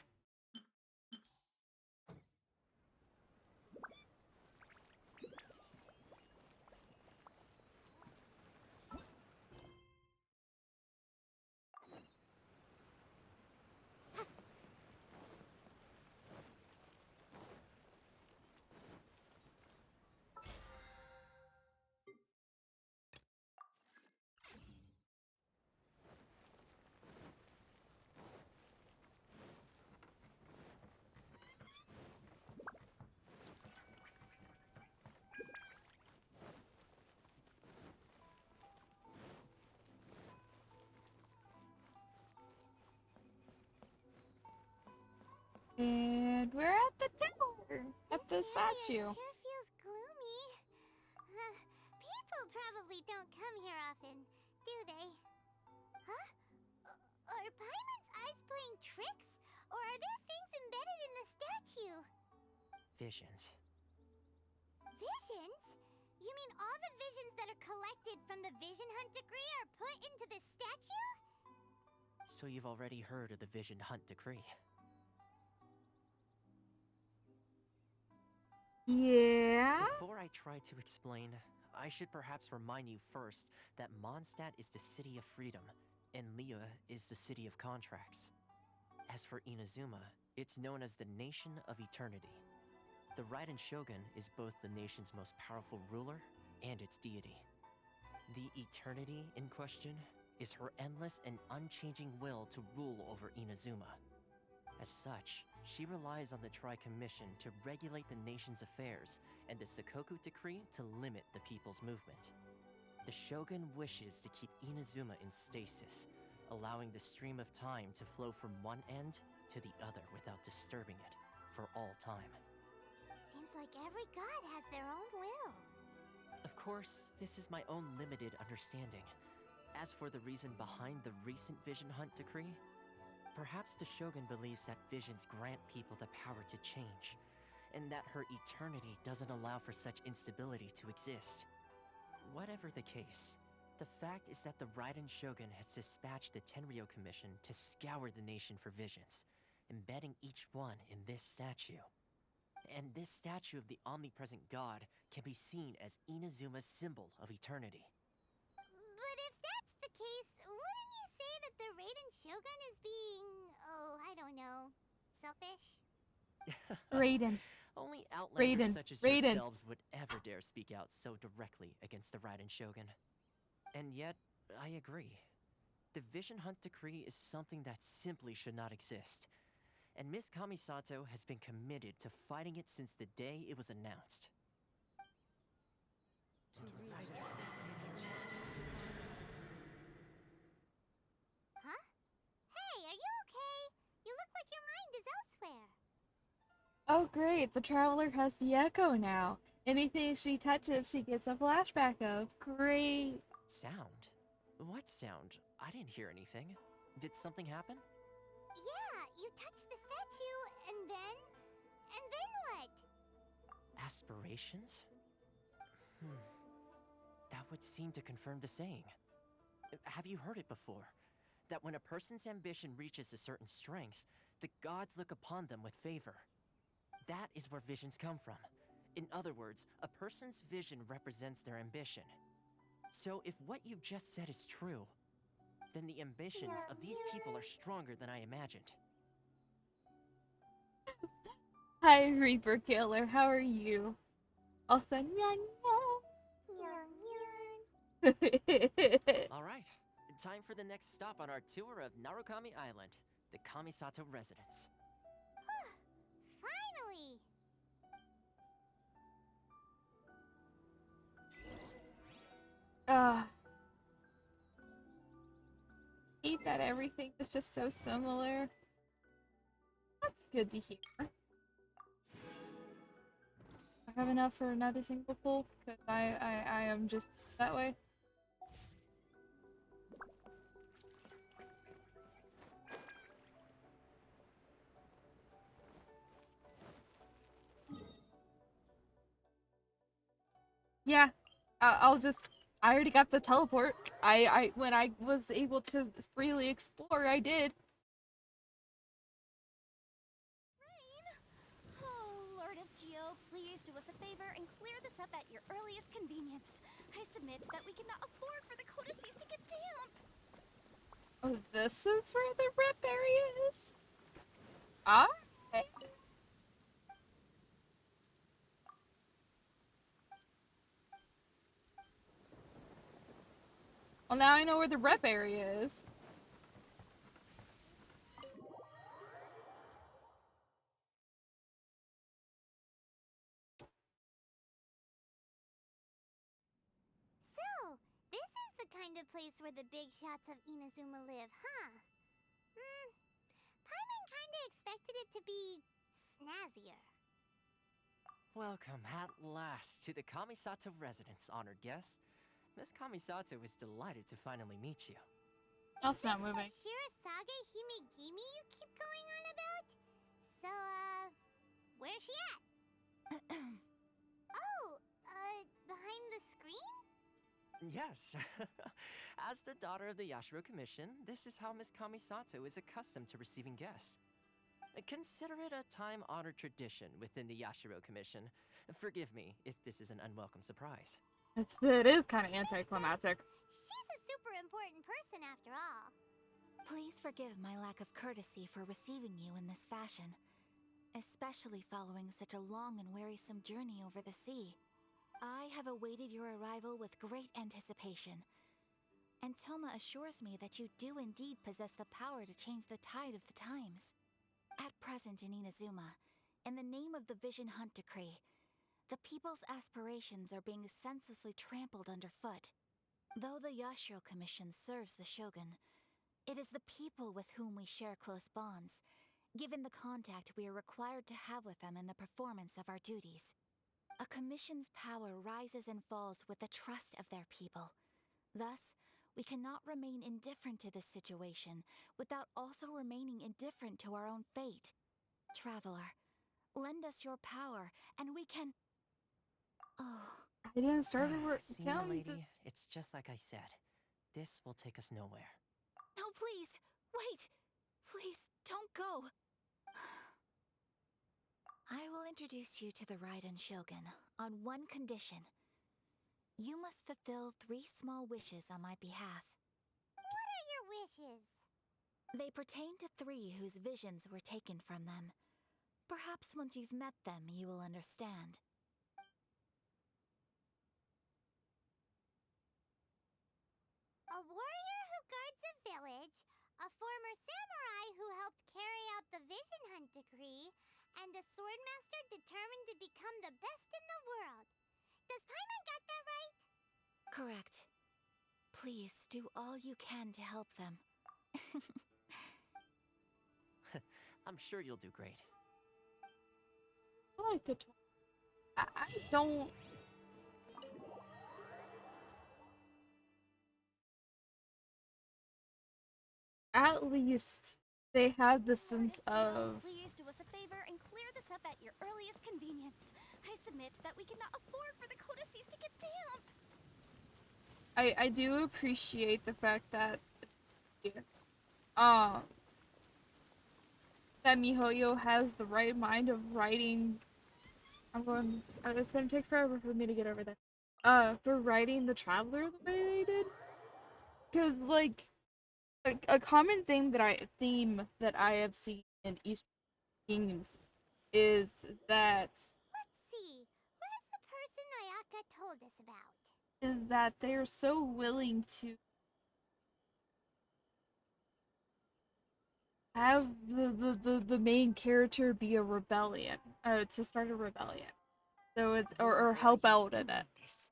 And we're at the tower, at the This area statue. sure feels gloomy. People probably don't come here often, do they? Huh? Are Paimon's eyes playing tricks? Or are there things embedded in the statue? Visions. Visions? You mean all the visions that are collected from the Vision Hunt decree are put into this statue? So you've already heard of the Vision Hunt decree. Yeah? Before I try to explain, I should perhaps remind you first that Mondstadt is the city of freedom, and Liyue is the city of contracts. As for Inazuma, it's known as the Nation of Eternity. The Raiden Shogun is both the nation's most powerful ruler and its deity. The Eternity in question is her endless and unchanging will to rule over Inazuma. As such, she relies on the Tri-Commission to regulate the nation's affairs and the Sakoku Decree to limit the people's movement. The Shogun wishes to keep Inazuma in stasis, allowing the stream of time to flow from one end to the other without disturbing it for all time. Seems like every god has their own will. Of course, this is my own limited understanding. As for the reason behind the recent Vision Hunt decree, perhaps the Shogun believes that visions grant people the power to change, and that her eternity doesn't allow for such instability to exist. Whatever the case, the fact is that the Raiden Shogun has dispatched the Tenryou Commission to scour the nation for visions, embedding each one in this statue. And this statue of the omnipresent god can be seen as Inazuma's symbol of eternity. But if that's the case, wouldn't you say that the Raiden Shogun is being, I don't know, selfish? Raiden. Only outlanders Raiden. such as Raiden. yourselves would ever dare speak out so directly against the Raiden Shogun. And yet, I agree. The Vision Hunt decree is something that simply should not exist. And Miss Kamisato has been committed to fighting it since the day it was announced. Huh? Hey, are you okay? You look like your mind is elsewhere. Oh great, the traveler has the echo now. Anything she touches, she gets a flashback of. Great. Sound? What sound? I didn't hear anything. Did something happen? Yeah, you touched the statue, and then what? Aspirations? That would seem to confirm the saying. Have you heard it before? That when a person's ambition reaches a certain strength, the gods look upon them with favor. That is where visions come from. In other words, a person's vision represents their ambition. So if what you just said is true, then the ambitions of these people are stronger than I imagined. Hi, Reaper Killer. How are you? Also, nyan nyan. Alright, time for the next stop on our tour of Narukami Island, the Kamisato residence. Finally! Hate that everything is just so similar. That's good to hear. I have enough for another single pull, because I am just that way. Yeah, I'll just. I already got the teleport. When I was able to freely explore, I did. clear this up at your earliest convenience. I submit that we cannot afford for the codices to get damp. Oh, this is where the rip area is? Alright. Well, now I know where the rep area is. So, this is the kind of place where the big shots of Inazuma live, huh? Paimon kinda expected it to be snazzier. Welcome at last to the Kamisato residence, honored guest. Miss Kamisato is delighted to finally meet you. That's not Is moving. this the Shirasage Himegimi you keep going on about? So, where's she at? Oh, behind the screen? Yes. As the daughter of the Yashiro Commission, this is how Miss Kamisato is accustomed to receiving guests. Consider it a time-honored tradition within the Yashiro Commission. Forgive me if this is an unwelcome surprise. It is kind of anticlimactic. She's a super important person after all. Please forgive my lack of courtesy for receiving you in this fashion, especially following such a long and wearisome journey over the sea. I have awaited your arrival with great anticipation, and Toma assures me that you do indeed possess the power to change the tide of the times. At present in Inazuma, in the name of the Vision Hunt Decree, the people's aspirations are being senselessly trampled underfoot. Though the Yashiro Commission serves the Shogun, it is the people with whom we share close bonds, given the contact we are required to have with them in the performance of our duties. A commission's power rises and falls with the trust of their people. Thus, we cannot remain indifferent to this situation without also remaining indifferent to our own fate. Traveler, lend us your power, and we can... Oh, I didn't start over. Senior lady, it's just like I said. This will take us nowhere. no, please, wait! Please, don't go! I will introduce you to the Raiden Shogun on one condition. You must fulfill 3 small wishes on my behalf. What are your wishes? They pertain to 3 whose visions were taken from them. Perhaps once you've met them, you will understand. A warrior who guards a village, a former samurai who helped carry out the Vision Hunt Decree, and a swordmaster determined to become the best in the world. Does Paimon got that right? Correct. Please do all you can to help them. I'm sure you'll do great. I like the. I don't. At least they have the sense of. Please do us a favor and clear this up at your earliest convenience. I submit that we cannot afford for the codices to get damp. I do appreciate the fact that that Mihoyo has the right mind of writing. It's gonna take forever for me to get over that. For writing the Traveler the way they did, because like a common theme that I have seen in Eastern games is that Let's see. Where's the person Ayaka told us about? they are so willing to have the main character be a rebellion, to start a rebellion. So it's or help out in it. This?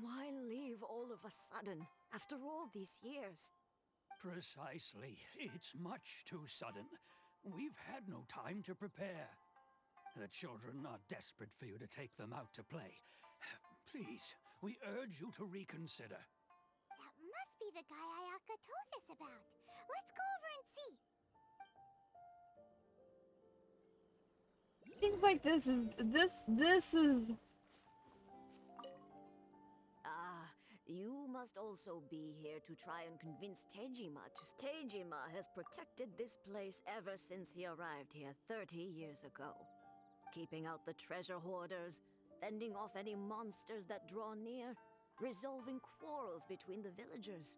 Why leave all of a sudden after all these years? Precisely. It's much too sudden. We've had no time to prepare. The children are desperate for you to take them out to play. Please, we urge you to reconsider. That must be the guy Ayaka told us about. Let's go over and see. Things like this is You must also be here to try and convince Tejima to... Tejima has protected this place ever since he arrived here 30 years ago. Keeping out the treasure hoarders, fending off any monsters that draw near, resolving quarrels between the villagers.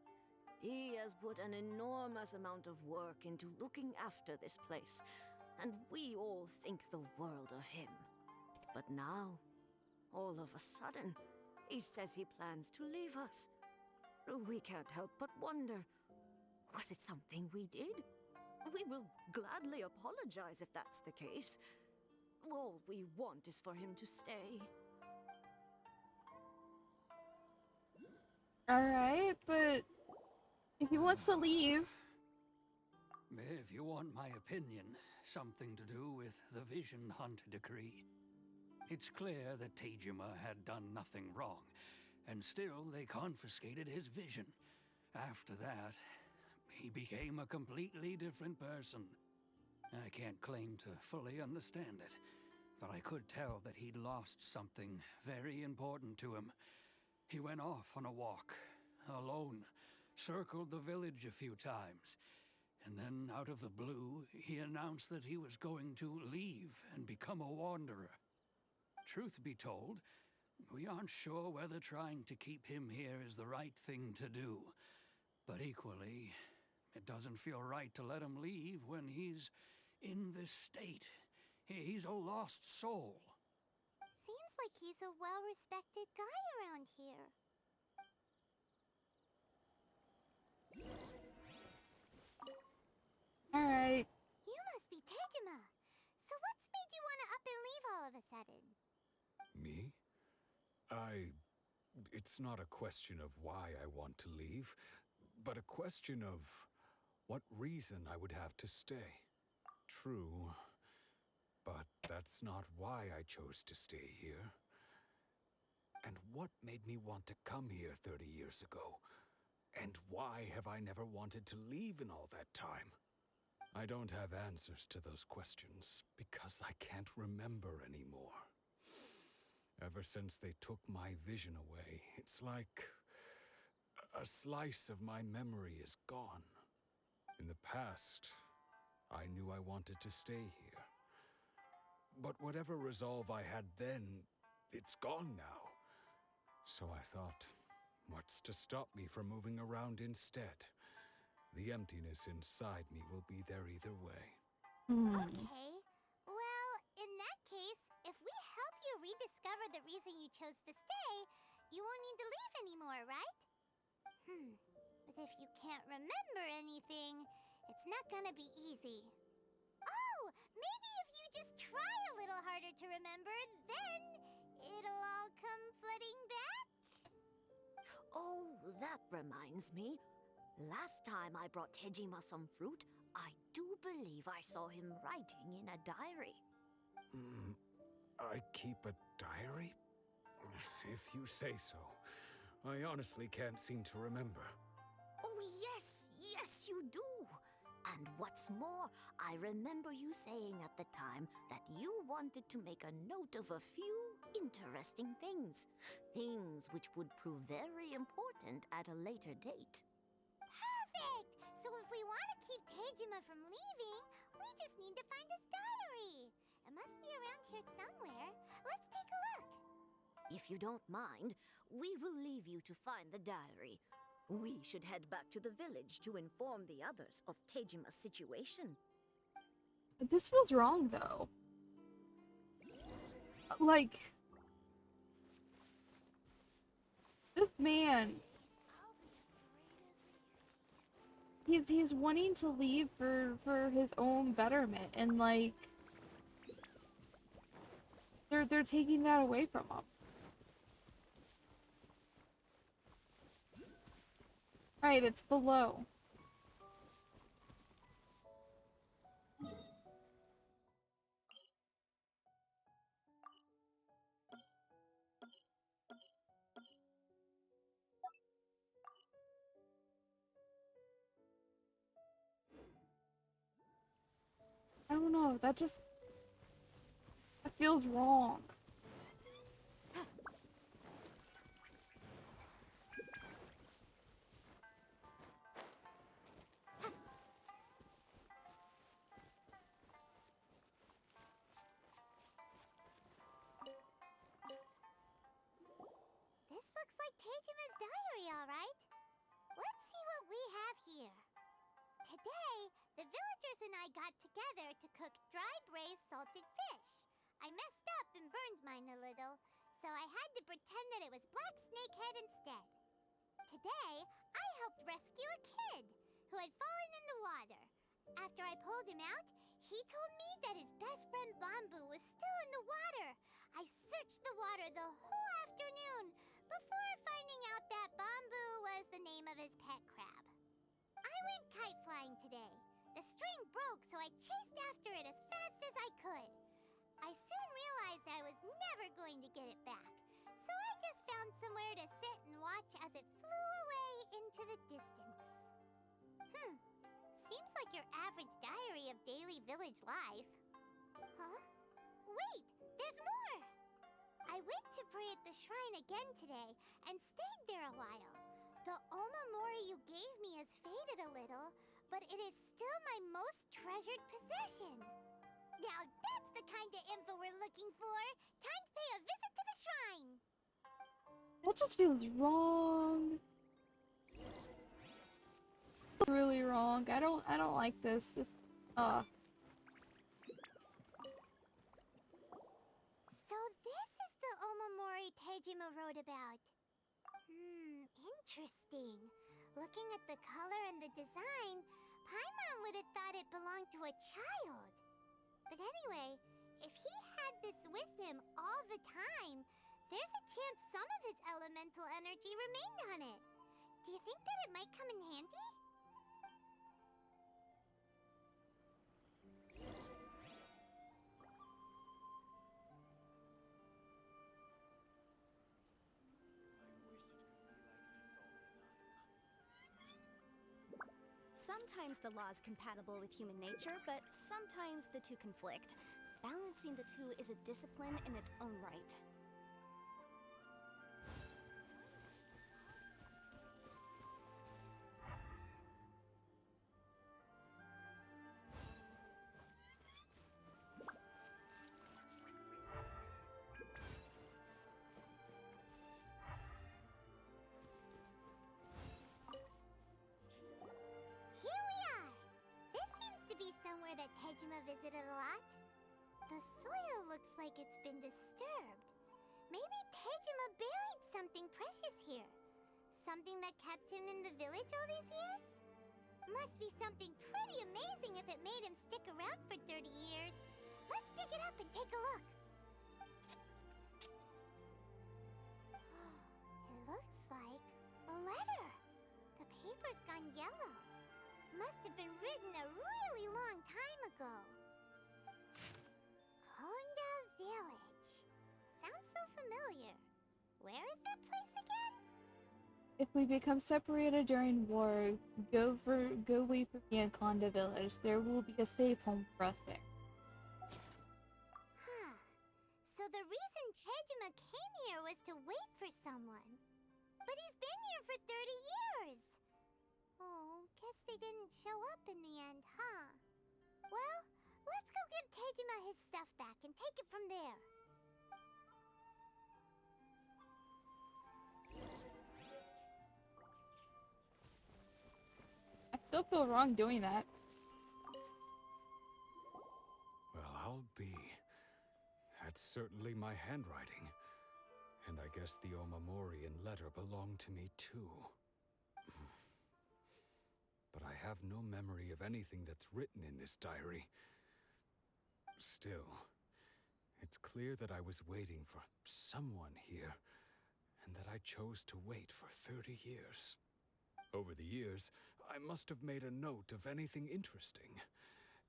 He has put an enormous amount of work into looking after this place, and we all think the world of him. But now, all of a sudden, he says he plans to leave us. We can't help but wonder, was it something we did? We will gladly apologize if that's the case. All we want is for him to stay. Alright, but if he wants to leave. If you want my opinion, something to do with the Vision Hunt decree. It's clear that Tejima had done nothing wrong, and still they confiscated his vision. After that, he became a completely different person. I can't claim to fully understand it, but I could tell that he'd lost something very important to him. He went off on a walk, alone, circled the village a few times, and then out of the blue, he announced that he was going to leave and become a wanderer. Truth be told, we aren't sure whether trying to keep him here is the right thing to do. But equally, it doesn't feel right to let him leave when he's in this state. He's a lost soul. Seems like he's a well-respected guy around here. Alright. You must be Tejima. So what's made you want to up and leave all of a sudden? Me? It's not a question of why I want to leave, but a question of what reason I would have to stay. True, but that's not why I chose to stay here. And what made me want to come here 30 years ago? And why have I never wanted to leave in all that time? I don't have answers to those questions because I can't remember anymore. Ever since they took my vision away, it's like a slice of my memory is gone. In the past, I knew I wanted to stay here. But whatever resolve I had then, it's gone now. So I thought, what's to stop me from moving around instead? The emptiness inside me will be there either way. Okay. Well, in that case, if we help you rediscover the reason you chose to stay, you won't need to leave anymore, right? But if you can't remember anything, it's not gonna be easy. Oh, maybe if you just try a little harder to remember, then it'll all come flooding back? Oh, that reminds me. Last time I brought Tejima some fruit, I do believe I saw him writing in a diary. I keep a diary? If you say so. I honestly can't seem to remember. Oh, yes, yes, you do. And what's more, I remember you saying at the time that you wanted to make a note of a few interesting things. Things which would prove very important at a later date. Perfect! So if we want to keep Tejima from leaving, we just need to find his diary. It must be around here somewhere. Let's take a look. If you don't mind, we will leave you to find the diary. We should head back to the village to inform the others of Tejima's situation. This feels wrong, though. Like, this man, he's wanting to leave for his own betterment, and like, they're taking that away from him. Right, it's below. I don't know, that feels wrong. like Teijima's diary, all right. Let's see what we have here. Today, the villagers and I got together to cook dry braised salted fish. I messed up and burned mine a little, so I had to pretend that it was black snakehead instead. Today, I helped rescue a kid who had fallen in the water. After I pulled him out, he told me that his best friend Bamboo was still in the water. I searched the water the whole afternoon before finding out that Bamboo was the name of his pet crab. I went kite flying today. The string broke, so I chased after it as fast as I could. I soon realized I was never going to get it back, so I just found somewhere to sit and watch as it flew away into the distance. Seems like your average diary of daily village life. Huh? Wait, there's more! I went to pray at the shrine again today and stayed there a while. The Omamori you gave me has faded a little, but it is still my most treasured possession. Now that's the kind of info we're looking for. Time to pay a visit to the shrine. That just feels wrong. It's really wrong. I don't like this. So this is the Omamori Tejima wrote about. Interesting. Looking at the color and the design, Paimon would have thought it belonged to a child. But anyway, if he had this with him all the time, there's a chance some of his elemental energy remained on it. Do you think that it might come in handy? Sometimes the law is compatible with human nature, but sometimes the two conflict. Balancing the two is a discipline in its own right. Somewhere that Tejima visited a lot. The soil looks like it's been disturbed. Maybe Tejima buried something precious here. Something that kept him in the village all these years? Must be something pretty amazing if it made him stick around for 30 years. Let's dig it up and take a look. It looks like a letter. The paper's gone yellow. Must have been written a really long time ago. Konda Village. Sounds so familiar. Where is that place again? If we become separated during war, go wait for me in Konda Village. There will be a safe home for us there. So the reason Tejima came here was to wait for someone. But he's been here for 30 years. Oh, guess they didn't show up in the end, huh? Well, let's go give Tejima his stuff back and take it from there. I still feel wrong doing that. Well, I'll be. That's certainly my handwriting. And I guess the Omamorian letter belonged to me too. But I have no memory of anything that's written in this diary. Still, it's clear that I was waiting for someone here, and that I chose to wait for 30 years. Over the years, I must have made a note of anything interesting.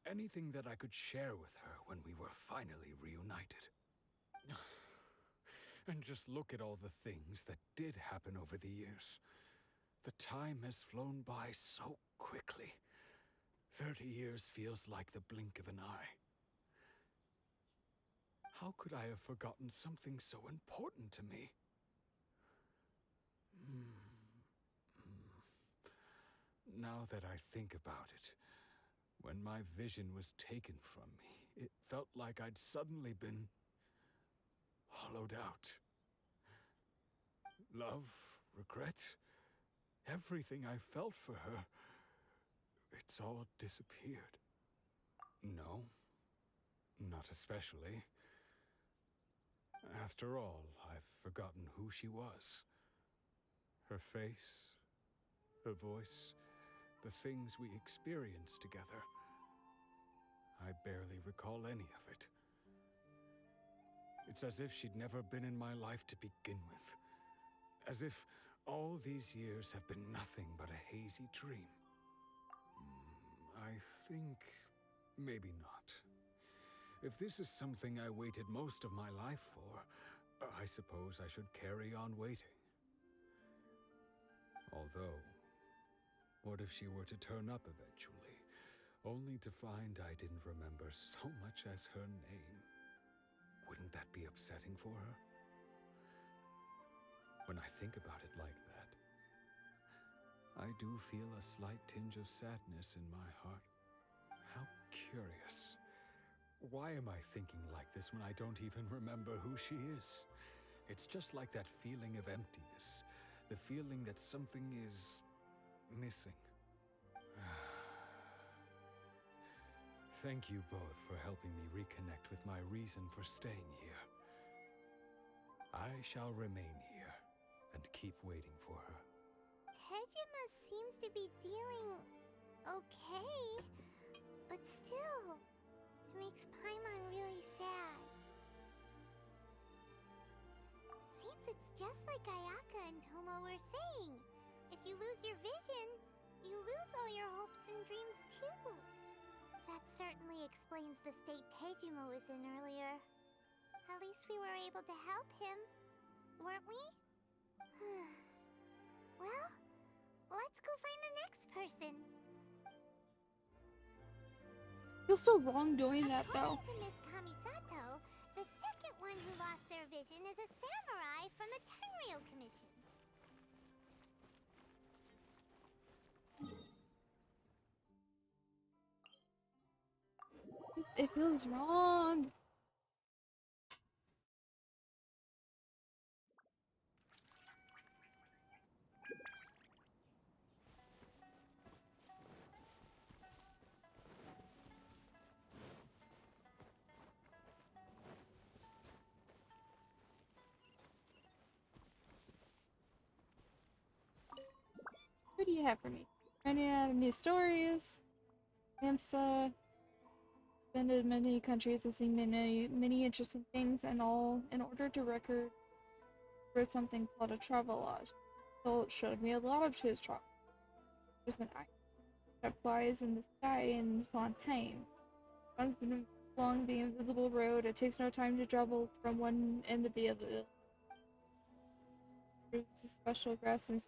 Anything that I could share with her when we were finally reunited. And just look at all the things that did happen over the years. The time has flown by so quickly. 30 years feels like the blink of an eye. How could I have forgotten something so important to me? Now that I think about it, when my vision was taken from me, it felt like I'd suddenly been hollowed out. Love regret, everything I felt for her, it's all disappeared. No, not especially. After all, I've forgotten who she was. Her face, her voice, the things we experienced together. I barely recall any of it. It's as if she'd never been in my life to begin with. As if all these years have been nothing but a hazy dream. I think maybe not. If this is something I waited most of my life for, I suppose I should carry on waiting. Although, what if she were to turn up eventually, only to find I didn't remember so much as her name? Wouldn't that be upsetting for her? When I think about it like that, I do feel a slight tinge of sadness in my heart. How curious. Why am I thinking like this when I don't even remember who she is? It's just like that feeling of emptiness, the feeling that something is missing. Thank you both for helping me reconnect with my reason for staying here. I shall remain here and keep waiting for her. Tejima seems to be dealing okay, but still, it makes Paimon really sad. Seems it's just like Ayaka and Tomo were saying. If you lose your vision, you lose all your hopes and dreams too. That certainly explains the state Tejima was in earlier. At least we were able to help him, weren't we? Well, let's go find the next person. Feel so wrong doing that though. According to Miss Kamisato, the second one who lost their vision is a samurai from the Tenryou Commission. It feels wrong. What do you have for me? Running out of new stories. Amsa. Been to many countries and seen many interesting things, and all in order to record for something called a travel lodge. So it showed me a lot of his travel. There's an eye that flies in the sky in Fontaine. Runs along the invisible road. It takes no time to travel from one end to the other. There's a special grass in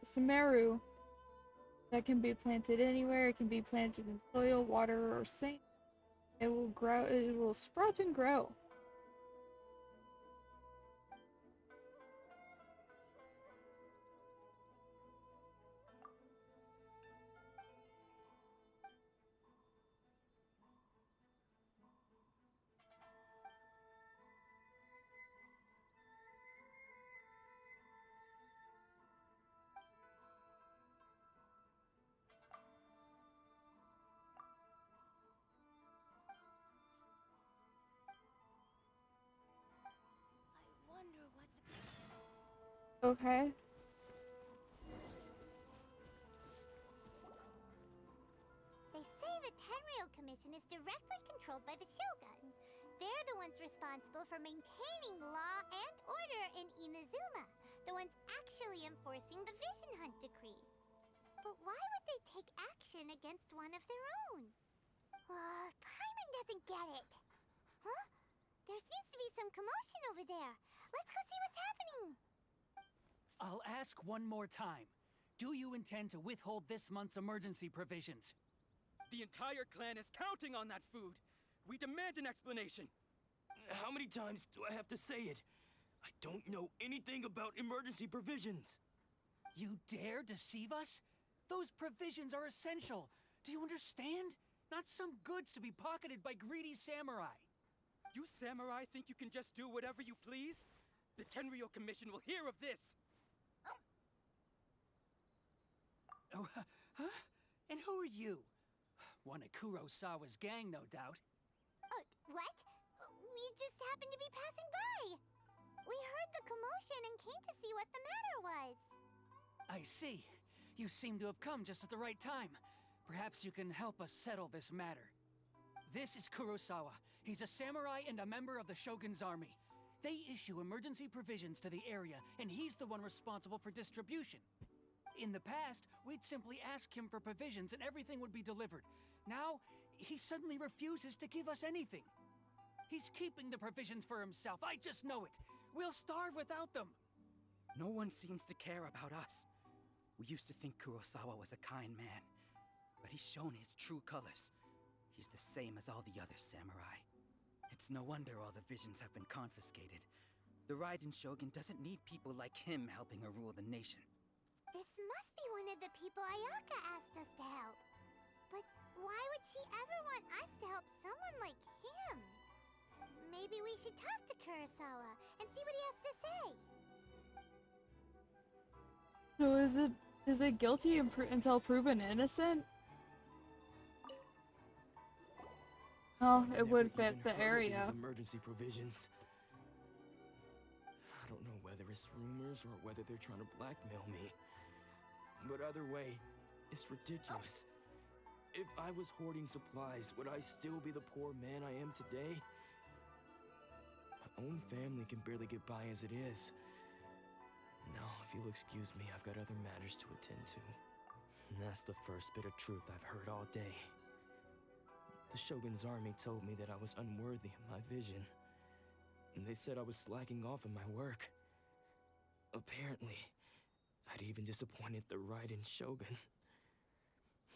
Sumeru that can be planted anywhere. It can be planted in soil, water, or sand. It will grow. It will sprout and grow. Okay. They say the Tenryou Commission is directly controlled by the Shogun. They're the ones responsible for maintaining law and order in Inazuma, the ones actually enforcing the Vision Hunt Decree. But why would they take action against one of their own? Paimon doesn't get it. Huh? There seems to be some commotion over there. Let's go see what's happening. I'll ask one more time. Do you intend to withhold this month's emergency provisions? The entire clan is counting on that food. We demand an explanation. How many times do I have to say it? I don't know anything about emergency provisions. You dare deceive us? Those provisions are essential. Do you understand? Not some goods to be pocketed by greedy samurai. You samurai think you can just do whatever you please? The Tenryou Commission will hear of this. Oh, huh? And who are you? One of Kurosawa's gang, no doubt. What? We just happened to be passing by. We heard the commotion and came to see what the matter was. I see. You seem to have come just at the right time. Perhaps you can help us settle this matter. This is Kurosawa. He's a samurai and a member of the Shogun's army. They issue emergency provisions to the area, and he's the one responsible for distribution. In the past, we'd simply ask him for provisions and everything would be delivered. Now, he suddenly refuses to give us anything. He's keeping the provisions for himself, I just know it. We'll starve without them. No one seems to care about us. We used to think Kurosawa was a kind man, but he's shown his true colors. He's the same as all the other samurai. It's no wonder all the visions have been confiscated. The Raiden Shogun doesn't need people like him helping her rule the nation. This must be one of the people Ayaka asked us to help. But why would she ever want us to help someone like him? Maybe we should talk to Kurosawa and see what he has to say. So is it guilty until proven innocent? Oh, it would fit the area. Emergency provisions. I don't know whether it's rumors or whether they're trying to blackmail me. But either way, it's ridiculous. If I was hoarding supplies, would I still be the poor man I am today? My own family can barely get by as it is. Now, if you'll excuse me, I've got other matters to attend to. And that's the first bit of truth I've heard all day. The Shogun's army told me that I was unworthy of my vision. And they said I was slacking off in my work. Apparently, I'd even disappointed the Raiden Shogun.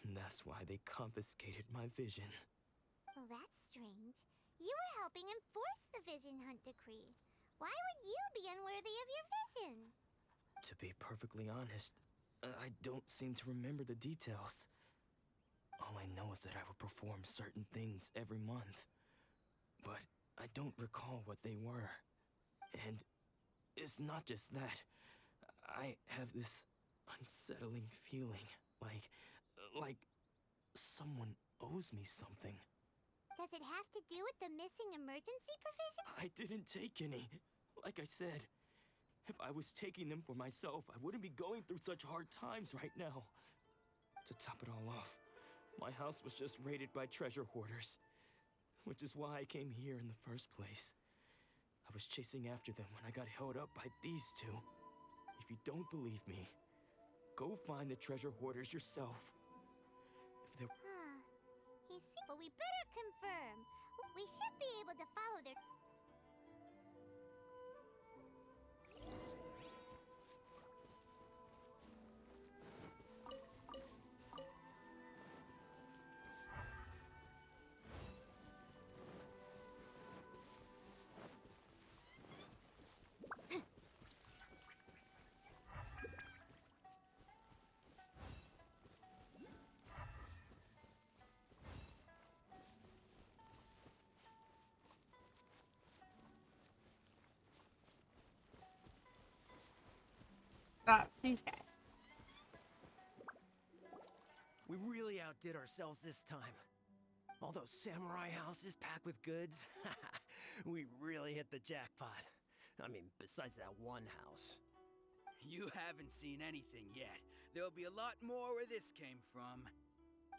And that's why they confiscated my vision. Well, that's strange. You were helping enforce the Vision Hunt Decree. Why would you be unworthy of your vision? To be perfectly honest, I don't seem to remember the details. All I know is that I would perform certain things every month. But I don't recall what they were. And it's not just that. I have this unsettling feeling, like someone owes me something. Does it have to do with the missing emergency provision? I didn't take any. Like I said, if I was taking them for myself, I wouldn't be going through such hard times right now. To top it all off, my house was just raided by treasure hoarders, which is why I came here in the first place. I was chasing after them when I got held up by these two. If you don't believe me, go find the treasure hoarders yourself. If they're... But we better confirm. We should be able to follow their... Seascat. We really outdid ourselves this time. All those samurai houses packed with goods. We really hit the jackpot. I mean, besides that one house. You haven't seen anything yet. There'll be a lot more where this came from.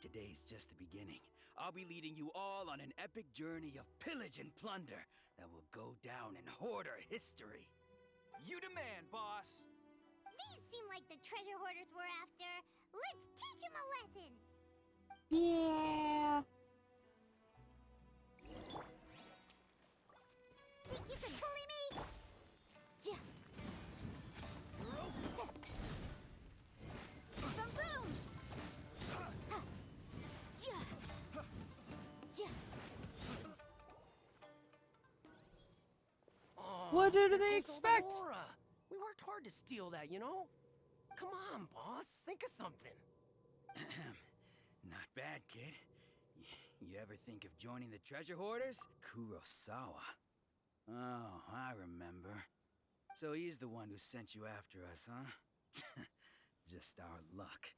Today's just the beginning. I'll be leading you all on an epic journey of pillage and plunder that will go down in hoarder history. You demand, boss! These seem like the treasure hoarders we're after. Let's teach them a lesson! Yeah. Think you can bully me? Boom boom! What did there they goes all the expect? aura. We worked hard to steal that, you know? Come on, boss. Think of something. Not bad, kid. You ever think of joining the treasure hoarders? Kurosawa. Oh, I remember. So he's the one who sent you after us, huh? Just our luck.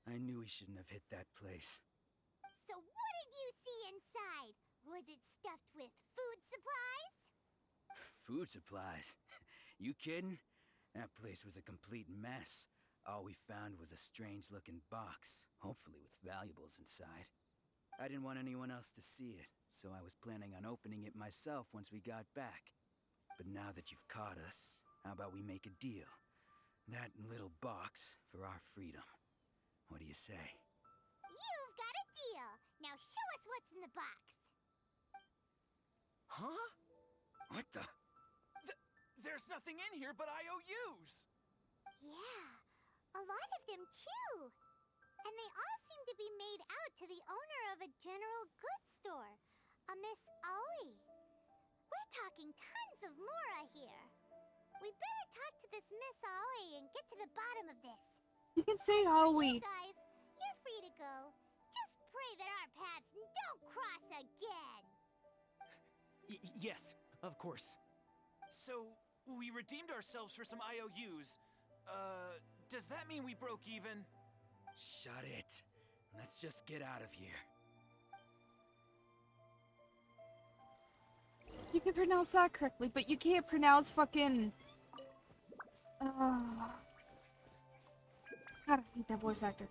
I knew he shouldn't have hit that place. So what did you see inside? Was it stuffed with food supplies? Food supplies? You kidding? That place was a complete mess. All we found was a strange-looking box, hopefully with valuables inside. I didn't want anyone else to see it, so I was planning on opening it myself once we got back. But now that you've caught us, how about we make a deal? That little box for our freedom. What do you say? You've got a deal. Now show us what's in the box. Huh? What the? There's nothing in here but IOUs! Yeah, a lot of them too. And they all seem to be made out to the owner of a general goods store, a Miss Aoi. We're talking tons of Mora here. We better talk to this Miss Aoi and get to the bottom of this. You can say how we. You guys, you're free to go. Just pray that our paths don't cross again. Yes, of course. So, we redeemed ourselves for some IOUs. Does that mean we broke even? Shut it. Let's just get out of here. You can pronounce that correctly, but you can't pronounce fucking. God, I hate that voice actor.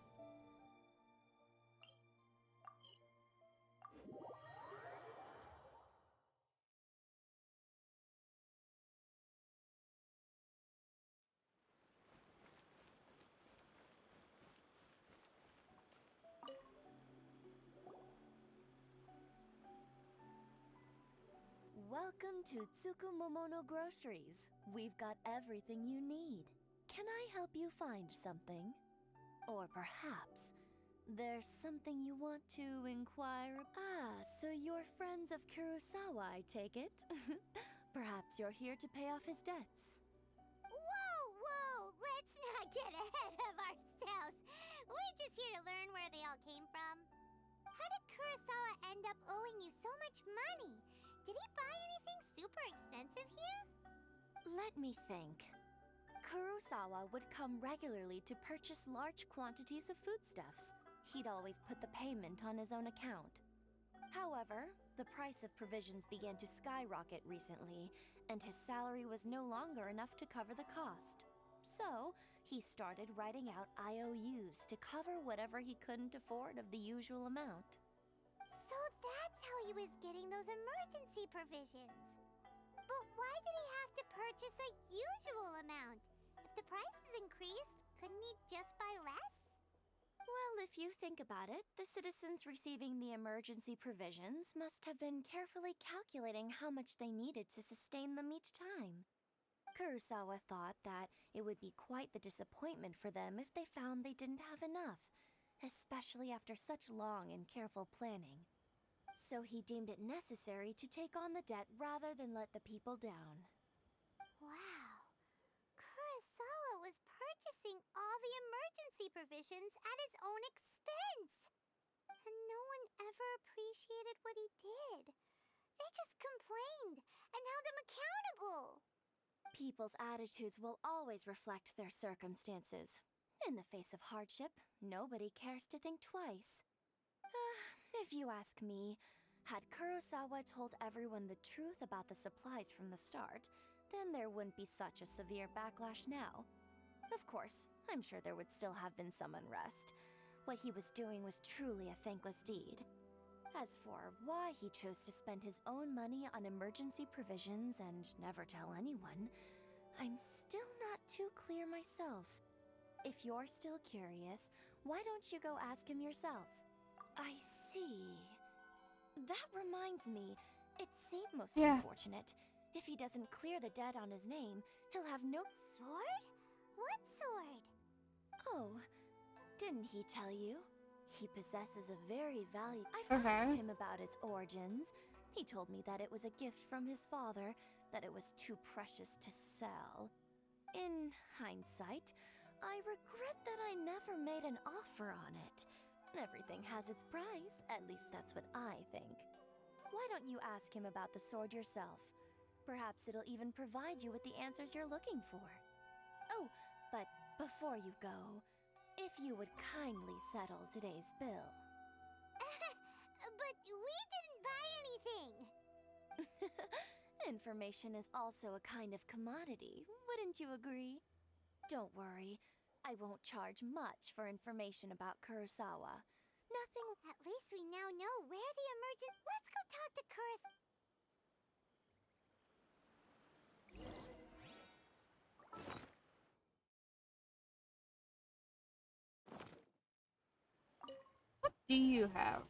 Welcome to Tsukumomono Groceries. We've got everything you need. Can I help you find something? Or perhaps there's something you want to inquire? Ah, so you're friends of Kurosawa, I take it? Perhaps you're here to pay off his debts. Whoa! Let's not get ahead of ourselves. We're just here to learn where they all came from. How did Kurosawa end up owing you so much money? Did he buy anything super expensive here? Let me think. Kurosawa would come regularly to purchase large quantities of foodstuffs. He'd always put the payment on his own account. However, the price of provisions began to skyrocket recently, and his salary was no longer enough to cover the cost. So, he started writing out IOUs to cover whatever he couldn't afford of the usual amount. So that's how he was getting those emergency provisions. But why did he have to purchase a usual amount? If the prices increased, couldn't he just buy less? Well, if you think about it, the citizens receiving the emergency provisions must have been carefully calculating how much they needed to sustain them each time. Kurosawa thought that it would be quite the disappointment for them if they found they didn't have enough, especially after such long and careful planning. So he deemed it necessary to take on the debt rather than let the people down. Wow. Kurosawa was purchasing all the emergency provisions at his own expense. And no one ever appreciated what he did. They just complained and held him accountable. People's attitudes will always reflect their circumstances. In the face of hardship, nobody cares to think twice. If you ask me, had Kurosawa told everyone the truth about the supplies from the start, then there wouldn't be such a severe backlash now. Of course, I'm sure there would still have been some unrest. What he was doing was truly a thankless deed. As for why he chose to spend his own money on emergency provisions and never tell anyone, I'm still not too clear myself. If you're still curious, why don't you go ask him yourself? I see. That reminds me, it seemed most unfortunate. If he doesn't clear the debt on his name, he'll have no— Sword? What sword? Oh, didn't he tell you? He possesses a very valuable— I've asked him about its origins. He told me that it was a gift from his father, that it was too precious to sell. In hindsight, I regret that I never made an offer on it. Everything has its price, at least that's what I think. Why don't you ask him about the sword yourself? Perhaps it'll even provide you with the answers you're looking for. Oh, but before you go, If you would kindly settle today's bill. But we didn't buy anything! Information is also a kind of commodity, wouldn't you agree? Don't worry, I won't charge much for information about Kurosawa. Nothing. At least we now know where the emergent. Let's go talk to Kurosawa. What do you have?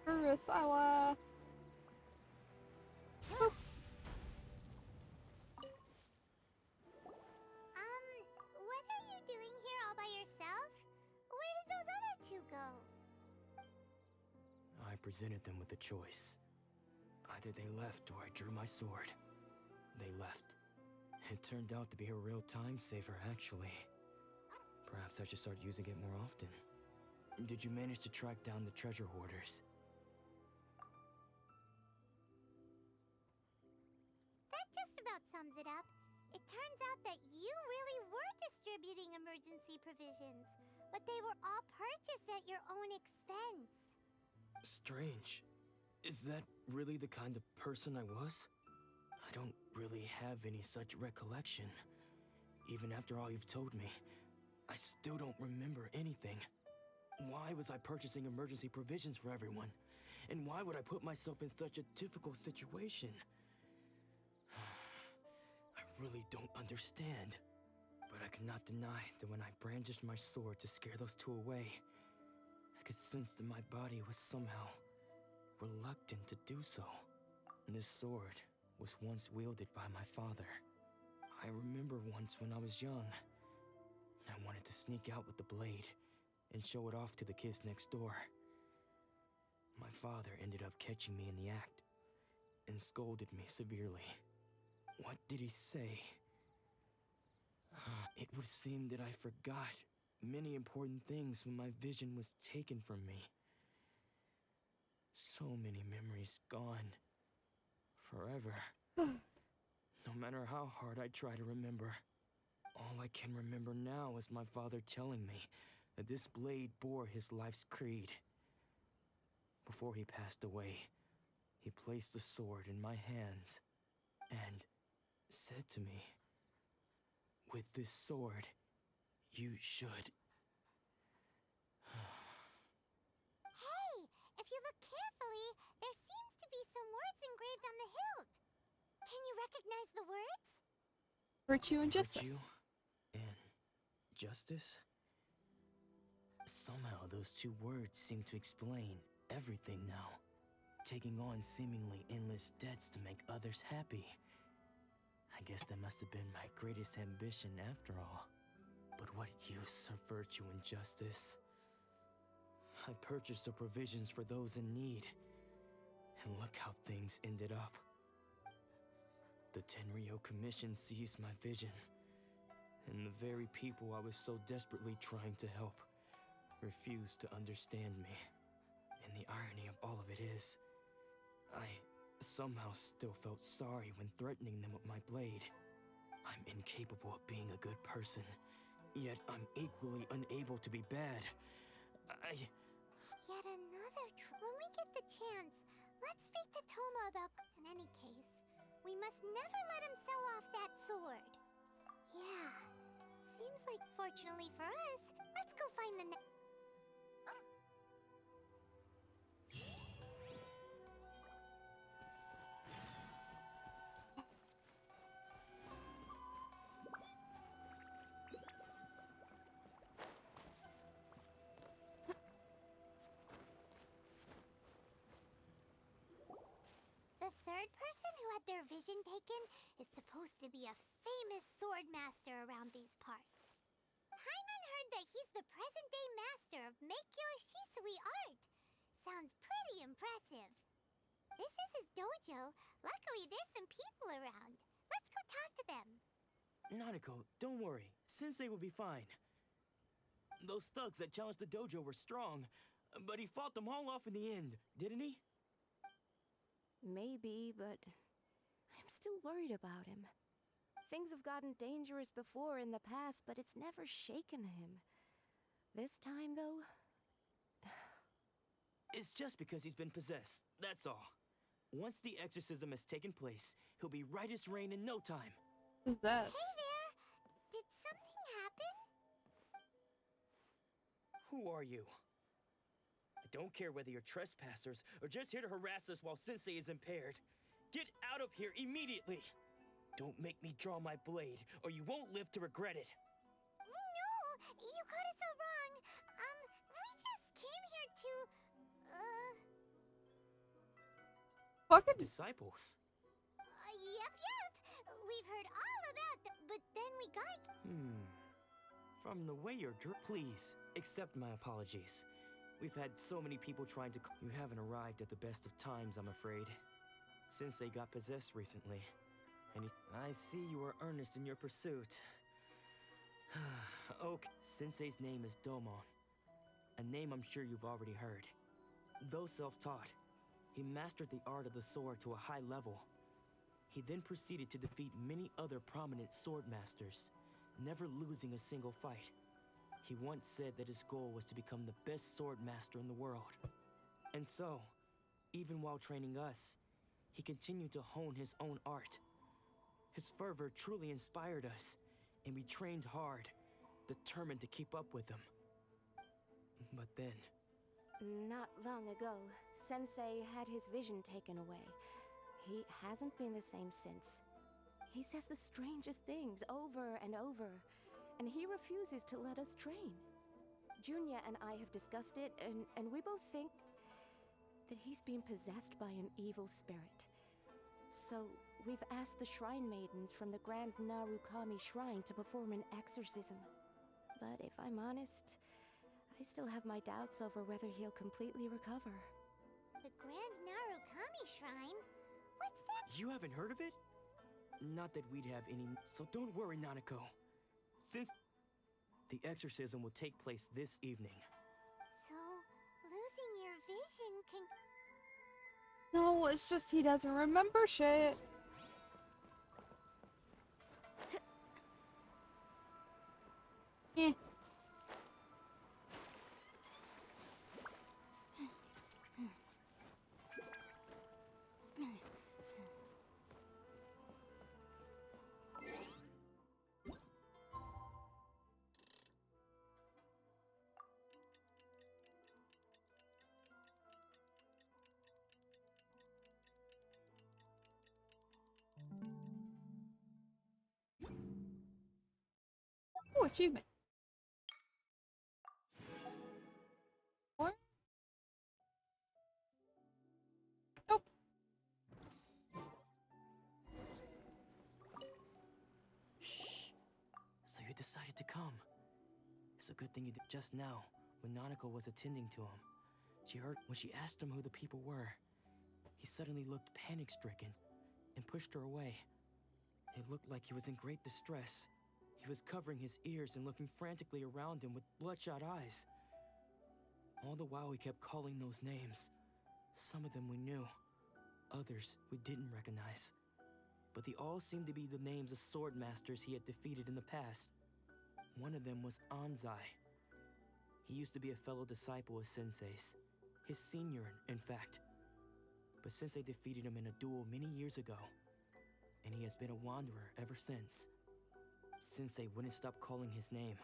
Kurosawa. What are you doing here all by yourself? Where did those other two go? I presented them with a choice. Either they left or I drew my sword. They left. It turned out to be a real time saver, actually. Perhaps I should start using it more often. Did you manage to track down the treasure hoarders? That just about sums it up. It turns out that you really were distributing emergency provisions, but they were all purchased at your own expense. Strange. Is that really the kind of person I was? I don't really have any such recollection. Even after all you've told me, I still don't remember anything. Why was I purchasing emergency provisions for everyone? And why would I put myself in such a difficult situation? I really don't understand. But I cannot deny that when I brandished my sword to scare those two away, I could sense that my body was somehow reluctant to do so. This sword was once wielded by my father. I remember once when I was young, I wanted to sneak out with the blade and show it off to the kids next door. My father ended up catching me in the act and scolded me severely. What did he say? It would seem that I forgot many important things when my vision was taken from me. So many memories gone. Forever. No matter how hard I try to remember, all I can remember now is my father telling me that this blade bore his life's creed. Before he passed away, he placed the sword in my hands and said to me, "With this sword, you should..." Hey, if you look carefully, there seems to be some words engraved on the hilt. Can you recognize the words? Virtue and Virtue justice. and justice? Somehow those two words seem to explain everything now. Taking on seemingly endless debts to make others happy. I guess that must have been my greatest ambition after all. But what use of virtue and justice? I purchased the provisions for those in need. And look how things ended up. The Tenryo Commission seized my vision. And the very people I was so desperately trying to help refused to understand me. And the irony of all of it is, I somehow still felt sorry when threatening them with my blade. I'm incapable of being a good person, yet I'm equally unable to be bad. Yet another When we get the chance, let's speak to Toma about... In any case, we must never let him sell off that sword. Yeah, seems like fortunately for us, let's go find the... third person who had their vision taken is supposed to be a famous sword master around these parts. Paimon heard that he's the present-day master of Meikyo Shisui art. Sounds pretty impressive. This is his dojo. Luckily, there's some people around. Let's go talk to them. Nanako, don't worry. Sensei will be fine. Those thugs that challenged the dojo were strong, but he fought them all off in the end, didn't he? Maybe, but I'm still worried about him. Things have gotten dangerous before in the past, but it's never shaken him. This time, though... It's just because he's been possessed, that's all. Once the exorcism has taken place, he'll be right as rain in no time. Possessed. Hey there! Did something happen? Who are you? I don't care whether you're trespassers or just here to harass us while Sensei is impaired. Get out of here immediately! Don't make me draw my blade, or you won't live to regret it. No! You got it so wrong. We just came here to... Fucking disciples. Yep. We've heard all about them, but then we got... From the way you're please, accept my apologies. We've had so many people trying to... You haven't arrived at the best of times, I'm afraid. Sensei got possessed recently, and I see you are earnest in your pursuit. Okay, Sensei's name is Domon, a name I'm sure you've already heard. Though self-taught, he mastered the art of the sword to a high level. He then proceeded to defeat many other prominent sword masters, never losing a single fight. He once said that his goal was to become the best sword master in the world. And so, even while training us, he continued to hone his own art. His fervor truly inspired us, and we trained hard, determined to keep up with him. But then... Not long ago, Sensei had his vision taken away. He hasn't been the same since. He says the strangest things over and over, and he refuses to let us train. Junya and I have discussed it, and we both think that he's being possessed by an evil spirit. So, we've asked the shrine maidens from the Grand Narukami Shrine to perform an exorcism. But if I'm honest, I still have my doubts over whether he'll completely recover. The Grand Narukami Shrine? What's that? You haven't heard of it? Not that we'd have any... So don't worry, Nanako. Since the exorcism will take place this evening. So, losing your vision can... No, it's just he doesn't remember shit. Eh. Oh, achievement. What? Nope. Shh. So you decided to come. It's a good thing you did just now, when Nanako was attending to him. She heard when she asked him who the people were. He suddenly looked panic-stricken and pushed her away. It looked like he was in great distress. He was covering his ears and looking frantically around him with bloodshot eyes. All the while he kept calling those names. Some of them we knew, others we didn't recognize. But they all seemed to be the names of sword masters he had defeated in the past. One of them was Anzai. He used to be a fellow disciple of Sensei's. His senior, in fact. But Sensei defeated him in a duel many years ago, and he has been a wanderer ever since. Sensei wouldn't stop calling his name.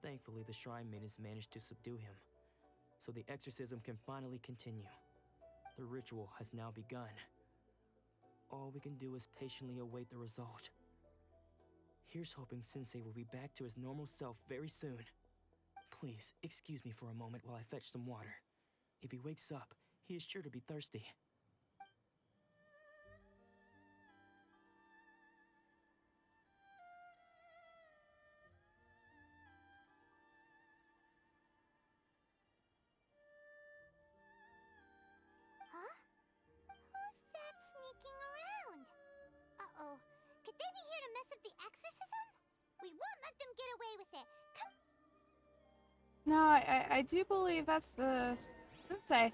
Thankfully, the shrine maidens managed to subdue him, so the exorcism can finally continue. The ritual has now begun. All we can do is patiently await the result. Here's hoping Sensei will be back to his normal self very soon. Please, excuse me for a moment while I fetch some water. If he wakes up, he He is sure to be thirsty. Huh? Who's that sneaking around? Uh-oh. Could they be here to mess up the exorcism? We won't let them get away with it. Come. No, I do believe that's the sensei.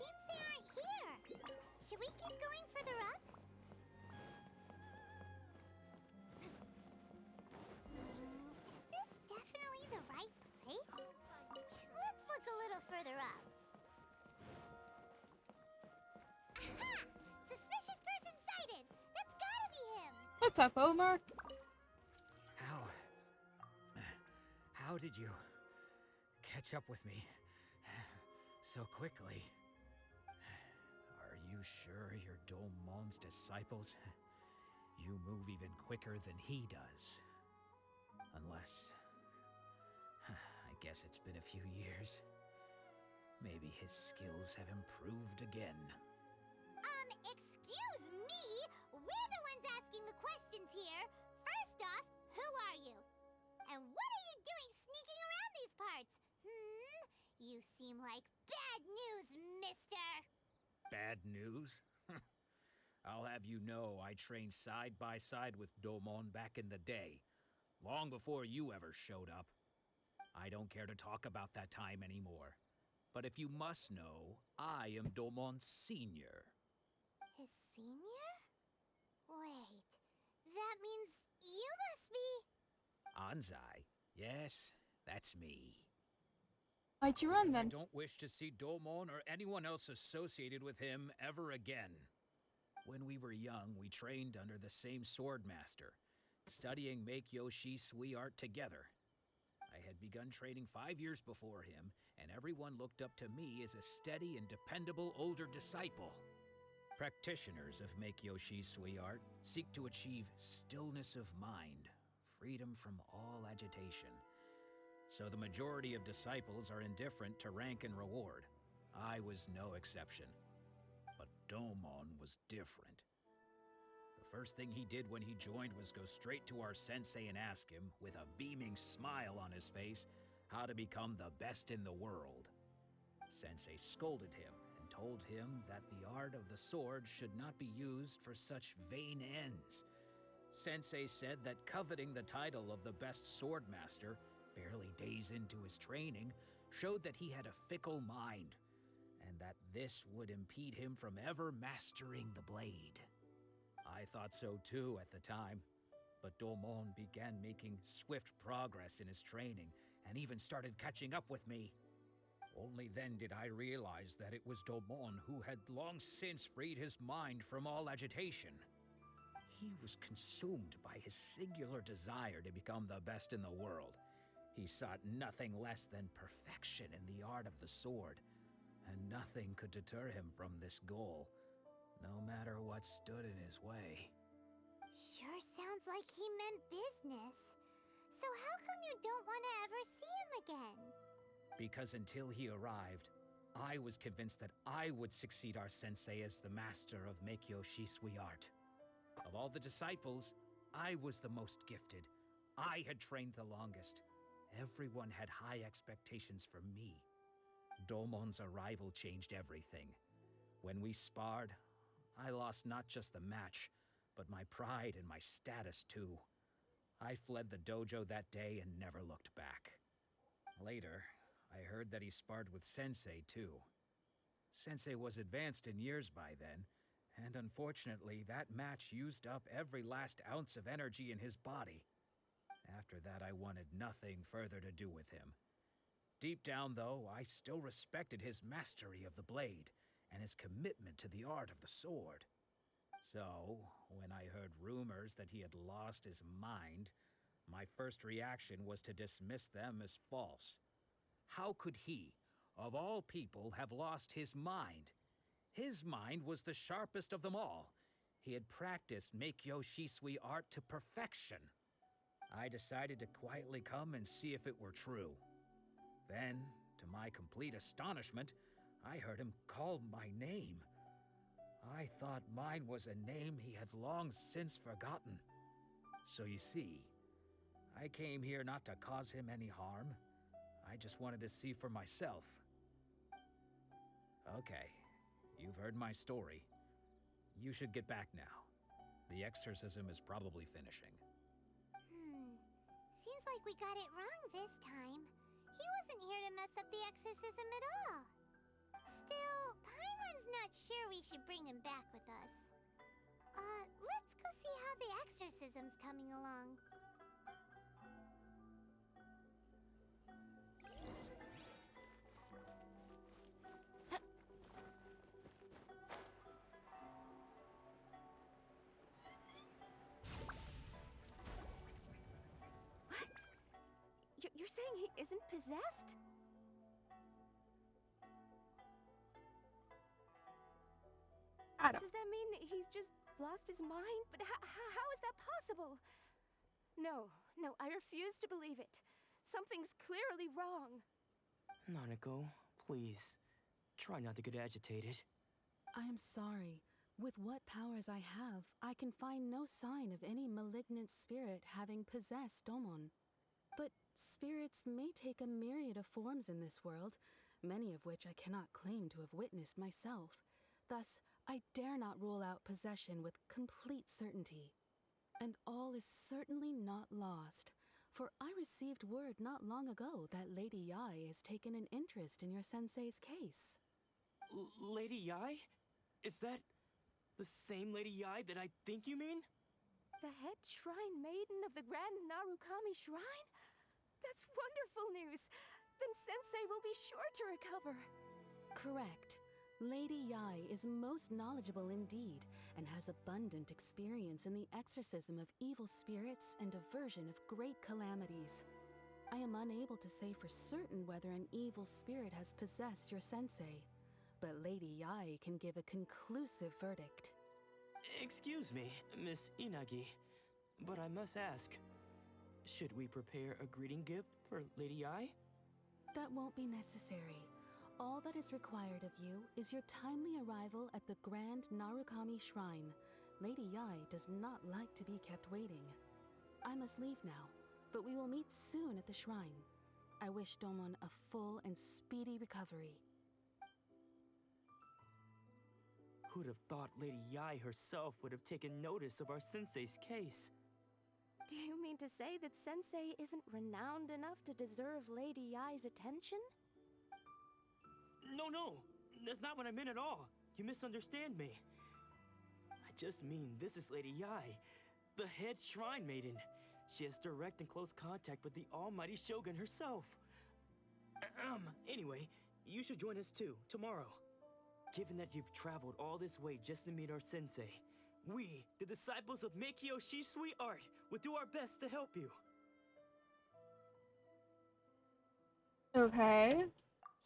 Seems they aren't here. Should we keep going further up? Is this definitely the right place? Let's look a little further up. Aha! Suspicious person sighted! That's gotta be him! What's up, Omar? How did you catch up with me so quickly? Are you sure you're Dolmon's disciples? You move even quicker than he does. Unless... I guess it's been a few years. Maybe his skills have improved again. Excuse me? We're the ones asking the questions here. First off, who are you? And what are you doing sneaking around these parts? You seem like bad news, mister! Bad news? I'll have you know I trained side by side with Domon back in the day, long before you ever showed up. I don't care to talk about that time anymore. But if you must know, I am Domon's senior. His senior? Wait, that means you must be... Anzai. Yes, that's me. Why'd you run then? I don't wish to see Domon or anyone else associated with him ever again. When we were young, we trained under the same sword master, studying Make Yoshi Sui art together. I had begun training 5 years before him, and everyone looked up to me as a steady and dependable older disciple. Practitioners of Make Yoshi Sui art seek to achieve stillness of mind, freedom from all agitation. So the majority of disciples are indifferent to rank and reward. I was no exception. But Domon was different. The first thing he did when he joined was go straight to our sensei and ask him, with a beaming smile on his face, how to become the best in the world. Sensei scolded him and told him that the art of the sword should not be used for such vain ends. Sensei said that coveting the title of the best sword master, barely days into his training, showed that he had a fickle mind, and that this would impede him from ever mastering the blade. I thought so too at the time, but Domon began making swift progress in his training, and even started catching up with me. Only then did I realize that it was Domon who had long since freed his mind from all agitation. He was consumed by his singular desire to become the best in the world. He sought nothing less than perfection in the art of the sword, and nothing could deter him from this goal, no matter what stood in his way. Sure sounds like he meant business. So how come you don't want to ever see him again? Because until he arrived, I was convinced that I would succeed our sensei as the master of Make Yoshi Sui art. Of all the disciples, I was the most gifted. I had trained the longest. Everyone had high expectations for me. Domon's arrival changed everything. When we sparred, I lost not just the match, but my pride and my status too. I fled the dojo that day and never looked back. Later, I heard that he sparred with Sensei too. Sensei was advanced in years by then, and unfortunately that match used up every last ounce of energy in his body. After that, I wanted nothing further to do with him. Deep down, though, I still respected his mastery of the blade and his commitment to the art of the sword. So, when I heard rumors that he had lost his mind, my first reaction was to dismiss them as false. How could he, of all people, have lost his mind? His mind was the sharpest of them all. He had practiced Make Yoshi Sui art to perfection. I decided to quietly come and see if it were true. Then, to my complete astonishment, I heard him call my name. I thought mine was a name he had long since forgotten. So you see, I came here not to cause him any harm. I just wanted to see for myself. Okay, you've heard my story. You should get back now. The exorcism is probably finishing. Seems like we got it wrong this time. He wasn't here to mess up the exorcism at all. Still, Paimon's not sure we should bring him back with us. Let's go see how the exorcism's coming along. You're saying he isn't possessed? Does that mean he's just lost his mind? But how is that possible? No, I refuse to believe it. Something's clearly wrong. Nanako, please. Try not to get agitated. I am sorry. With what powers I have, I can find no sign of any malignant spirit having possessed Domon. But spirits may take a myriad of forms in this world, many of which I cannot claim to have witnessed myself. Thus, I dare not rule out possession with complete certainty. And all is certainly not lost, for I received word not long ago that Lady Yae has taken an interest in your sensei's case. Lady Yae? Is that the same Lady Yae that I think you mean? The head shrine maiden of the Grand Narukami Shrine? That's wonderful news! Then Sensei will be sure to recover. Correct. Lady Yae is most knowledgeable indeed, and has abundant experience in the exorcism of evil spirits and aversion of great calamities. I am unable to say for certain whether an evil spirit has possessed your sensei, but Lady Yae can give a conclusive verdict. Excuse me, Miss Inagi, but I must ask, should we prepare a greeting gift for Lady Yae? That won't be necessary. All that is required of you is your timely arrival at the Grand Narukami Shrine. Lady Yae does not like to be kept waiting. I must leave now, but we will meet soon at the shrine. I wish Domon a full and speedy recovery. Who'd have thought Lady Yae herself would have taken notice of our sensei's case? Do you mean to say that Sensei isn't renowned enough to deserve Lady Yae's attention? No, that's not what I meant at all. You misunderstand me. I just mean this is Lady Yae, the head shrine maiden. She has direct and close contact with the almighty Shogun herself. Anyway, you should join us too, tomorrow. Given that you've traveled all this way just to meet our sensei, we, the disciples of Meikyoshi Sweet Art, will do our best to help you. Okay.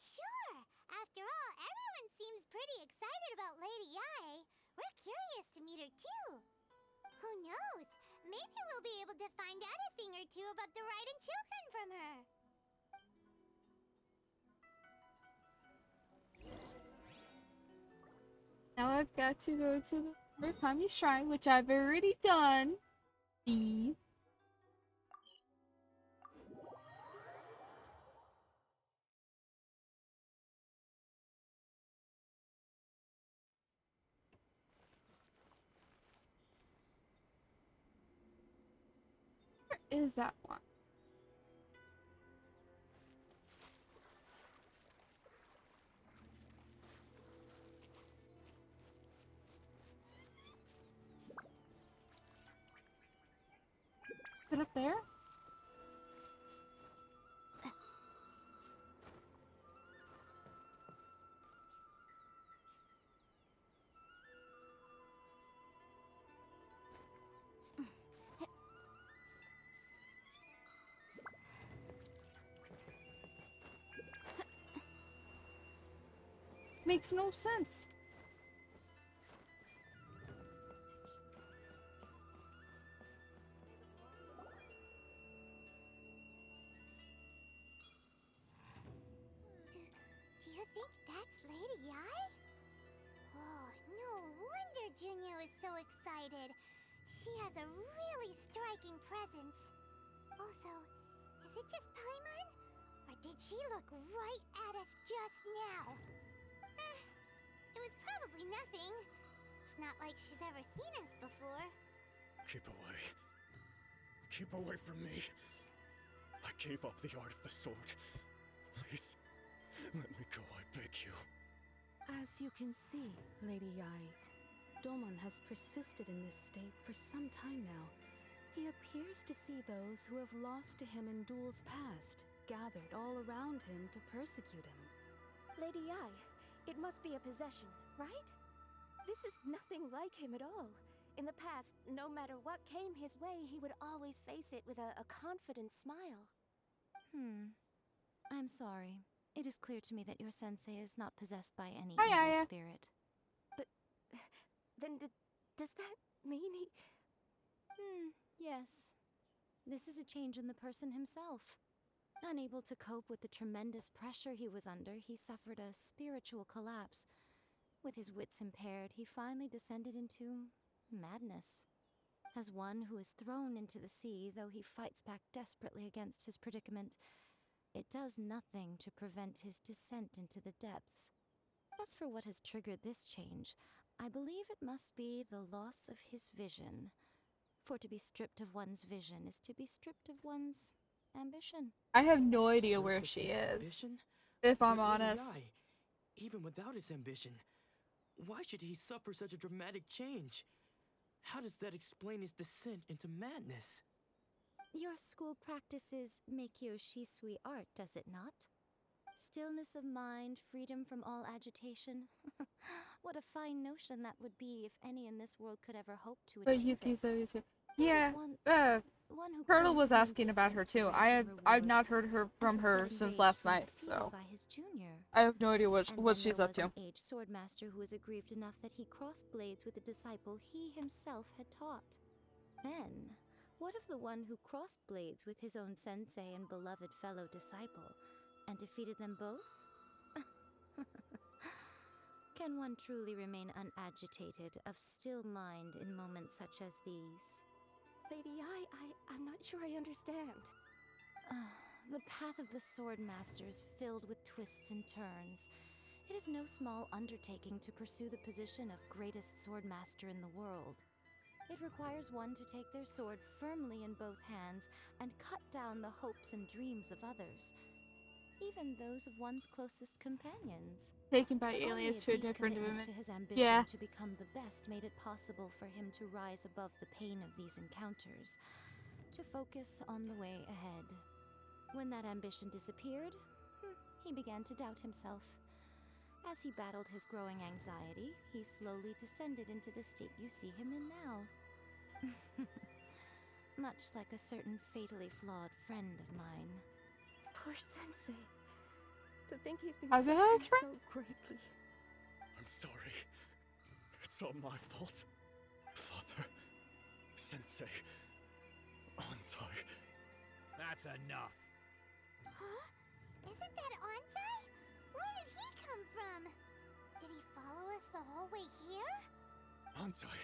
Sure! After all, everyone seems pretty excited about Lady Yae. We're curious to meet her too. Who knows? Maybe we'll be able to find out a thing or two about the Raiden children from her. Now I've got to go to the Narukami Shrine, which I've already done. See? Where is that one? Is it up there? Makes no sense. think that's Lady Ai? Oh, no wonder Junyo is so excited. She has a really striking presence. Also, is it just Paimon? Or did she look right at us just now? It was probably nothing. It's not like she's ever seen us before. Keep away. Keep away from me. I gave up the art of the sword. Please, let me go, I beg you. As you can see, Lady Yai, Domon has persisted in this state for some time now. He appears to see those who have lost to him in duels past, gathered all around him to persecute him. Lady Yai, it must be a possession, right? This is nothing like him at all. In the past, no matter what came his way, he would always face it with a confident smile. I'm sorry. It is clear to me that your sensei is not possessed by any Hi, evil Aya. spirit. But then does that mean he... Yes. This is a change in the person himself. Unable to cope with the tremendous pressure he was under, he suffered a spiritual collapse. With his wits impaired, he finally descended into madness. As one who is thrown into the sea, though he fights back desperately against his predicament, it does nothing to prevent his descent into the depths. As for what has triggered this change, I believe it must be the loss of his vision. For to be stripped of one's vision is to be stripped of one's ambition. I have no idea where she is. Ambition? If I'm But Lady honest. Ai, even without his ambition, why should he suffer such a dramatic change? How does that explain his descent into madness? Your school practices Meikyo Shisui art, does it not? Stillness of mind, freedom from all agitation. What a fine notion that would be if any in this world could ever hope to But achieve it. Yuki's always here. There Yeah, was once one who Colonel claimed was to be asking about her indifferent too. to rank and I've reward, not heard her from and her preferred since age last from the night, field so by his junior. I have no idea what And what then she's there up was to. an aged swordmaster who was aggrieved enough that he crossed blades with a disciple he himself had taught. Then, what of the one who crossed blades with his own sensei and beloved fellow disciple, and defeated them both? Can one truly remain unagitated, of still mind in moments such as these? Lady Ai, I'm not sure I understand. The path of the Swordmaster is filled with twists and turns. It is no small undertaking to pursue the position of greatest Swordmaster in the world. It requires one to take their sword firmly in both hands and cut down the hopes and dreams of others, even those of one's closest companions. Taken by Only aliens a to a deep different commitment dimension. to his ambition Yeah. to become the best made it possible for him to rise above the pain of these encounters, to focus on the way ahead. When that ambition disappeared, he began to doubt himself. As he battled his growing anxiety, he slowly descended into the state you see him in now. Much like a certain fatally flawed friend of mine. Poor Sensei. To think he's been How's it, suffering his friend? so greatly. I'm sorry. It's all my fault. Father, Sensei, Ansai. That's enough. Huh? Isn't that Ansai? Where did he come from? Did he follow us the whole way here? Ansai,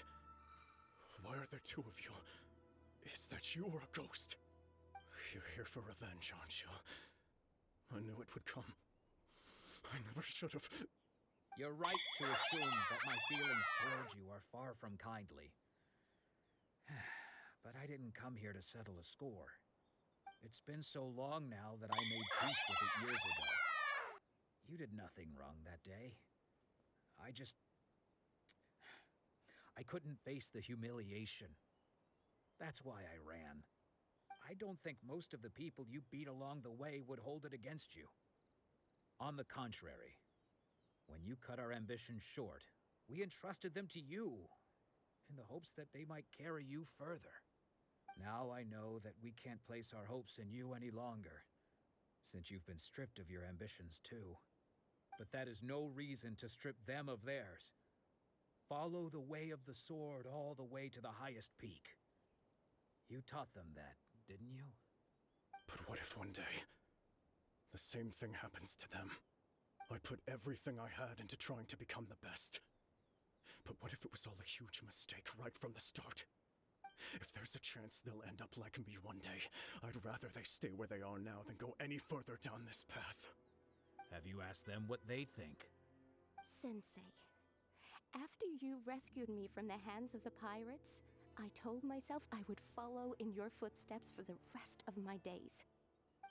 why are there two of you? Is that you or a ghost? You're here for revenge, aren't you? I knew it would come. I never should have. You're right to assume that my feelings towards you are far from kindly. But I didn't come here to settle a score. It's been so long now that I made peace with it years ago. You did nothing wrong that day. I couldn't face the humiliation. That's why I ran. I don't think most of the people you beat along the way would hold it against you. On the contrary, when you cut our ambitions short, we entrusted them to you, in the hopes that they might carry you further. Now I know that we can't place our hopes in you any longer, since you've been stripped of your ambitions too. But that is no reason to strip them of theirs. Follow the way of the sword all the way to the highest peak. You taught them that, didn't you? But what if one day the same thing happens to them? I put everything I had into trying to become the best. But what if it was all a huge mistake right from the start? If there's a chance they'll end up like me one day, I'd rather they stay where they are now than go any further down this path. Have you asked them what they think? Sensei, after you rescued me from the hands of the pirates, I told myself I would follow in your footsteps for the rest of my days.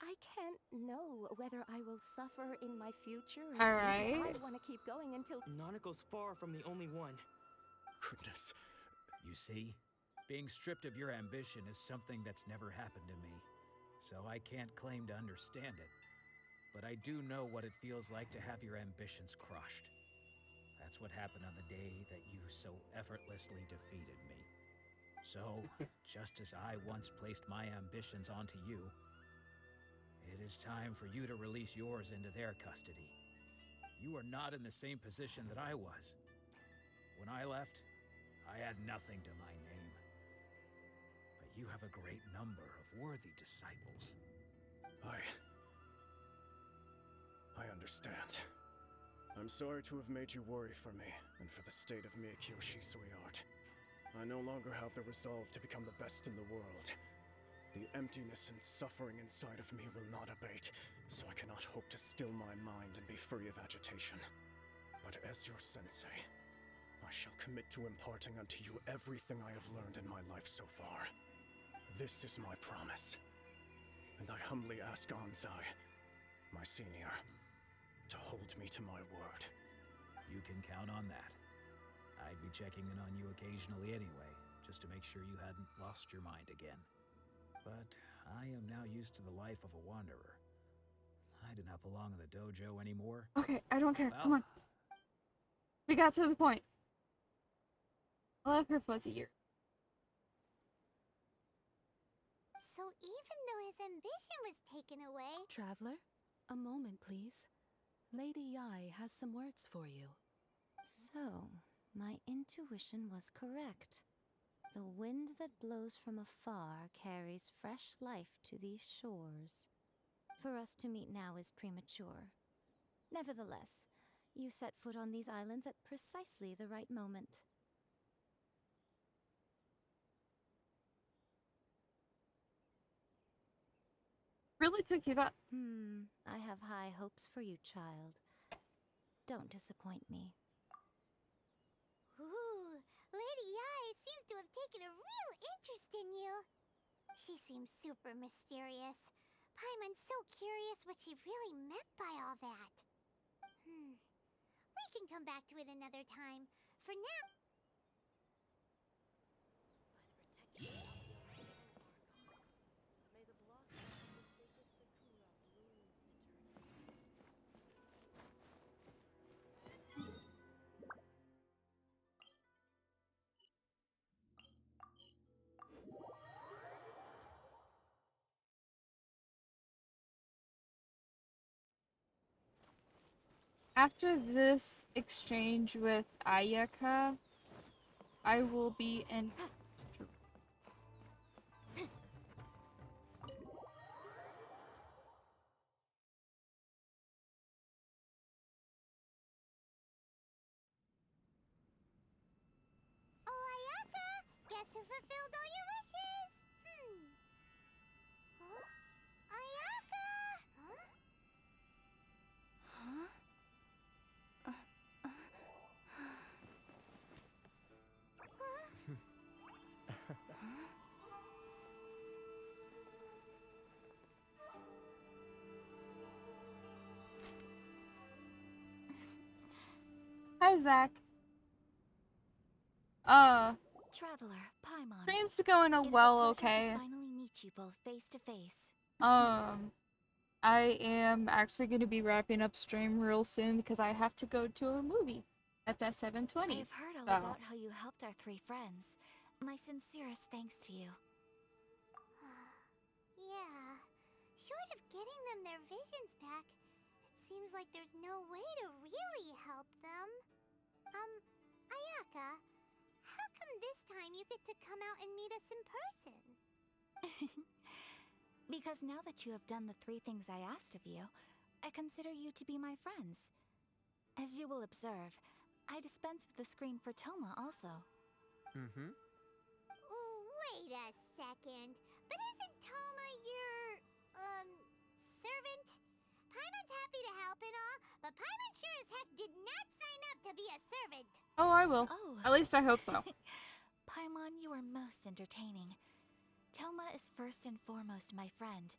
I can't know whether I will suffer in my future as All you, right. but I want to keep going until... Nanako's far from the only one. Goodness. You see, being stripped of your ambition is something that's never happened to me, so I can't claim to understand it. But I do know what it feels like to have your ambitions crushed. That's what happened on the day that you so effortlessly defeated me. So, just as I once placed my ambitions onto you, it is time for you to release yours into their custody. You are not in the same position that I was. When I left, I had nothing to my name. But you have a great number of worthy disciples. I understand. I'm sorry to have made you worry for me, and for the state of Miyakyoshi Suiart. I no longer have the resolve to become the best in the world. The emptiness and suffering inside of me will not abate, so I cannot hope to still my mind and be free of agitation. But as your sensei, I shall commit to imparting unto you everything I have learned in my life so far. This is my promise. And I humbly ask Anzai, my senior, to hold me to my word. You can count on that. I'd be checking in on you occasionally anyway, just to make sure you hadn't lost your mind again. But I am now used to the life of a wanderer. I do not belong in the dojo anymore. Okay, I don't care. Well, Come on. We got to the point. I love her fuzzy ear. So even though his ambition was taken away... Traveler, a moment, please. Lady Yai has some words for you. So, my intuition was correct. The wind that blows from afar carries fresh life to these shores. For us to meet now is premature. Nevertheless, you set foot on these islands at precisely the right moment. Really took you that. I have high hopes for you, child. Don't disappoint me. Ooh, Lady Yai seems to have taken a real interest in you. She seems super mysterious. Paimon's so curious what she really meant by all that. We can come back to it another time. For now... After this exchange with Ayaka, I will be in... Oh, Ayaka! Guess who fulfilled all your wishes? Huh? Ayaka! Huh? Huh? Hi, Zach. Traveler, Paimon. Stream's going well, okay. To finally meet you both face to face. I am actually going to be wrapping up stream real soon because I have to go to a movie. That's at 7:20. I've heard all about how you helped our three friends. My sincerest thanks to you. Yeah. Short of getting them their visions back, it seems like there's no way to really help them. Ayaka, how come this time you get to come out and meet us in person? Because now that you have done the three things I asked of you, I consider you to be my friends. As you will observe, I dispense with the screen for Toma also. Mm-hmm. Wait a second. But isn't Toma your, servant? Paimon's happy to help and all, but Paimon sure as heck did not sign up to be a servant. Oh, I will. Oh. At least I hope so. Paimon, you are most entertaining. Toma is first and foremost my friend,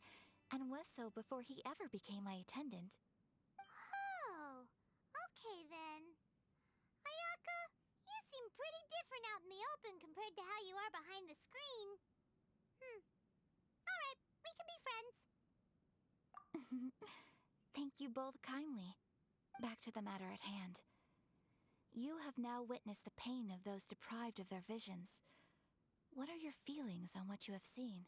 and was so before he ever became my attendant. Oh, okay then. Ayaka, you seem pretty different out in the open compared to how you are behind the screen. Alright, we can be friends. Thank you both kindly. Back to the matter at hand. You have now witnessed the pain of those deprived of their visions. What are your feelings on what you have seen?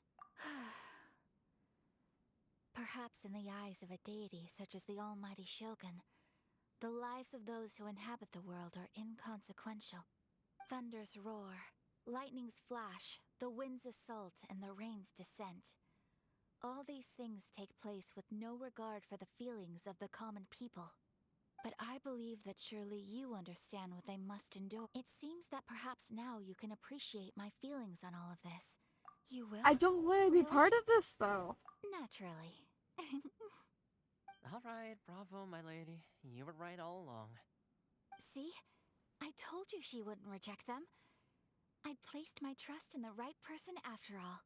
Perhaps in the eyes of a deity such as the almighty Shogun, the lives of those who inhabit the world are inconsequential. Thunders roar, lightnings flash, the winds assault, and the rains descent. All these things take place with no regard for the feelings of the common people. But I believe that surely you understand what they must endure. It seems that perhaps now you can appreciate my feelings on all of this. You will? I don't want to be part of this, though. Naturally. Alright, bravo, my lady. You were right all along. See? I told you she wouldn't reject them. I'd placed my trust in the right person after all.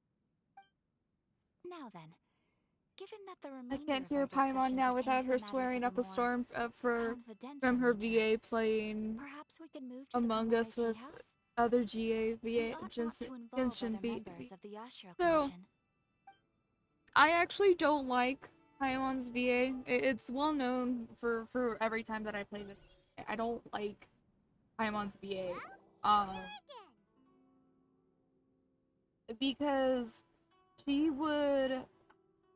Now then, given that the I remainder can't of our hear Paimon discussion now without her pertains to swearing matters up a of more storm from confidential her nature, VA playing perhaps we could move to Among the Us Komori with tea house? other GA, We VA, ought not Genshin, to involve Genshin other members of the Yashiro So, Commission. I actually don't like Paimon's VA. It's well known for every time that I play this. I don't like Paimon's VA. Because she would,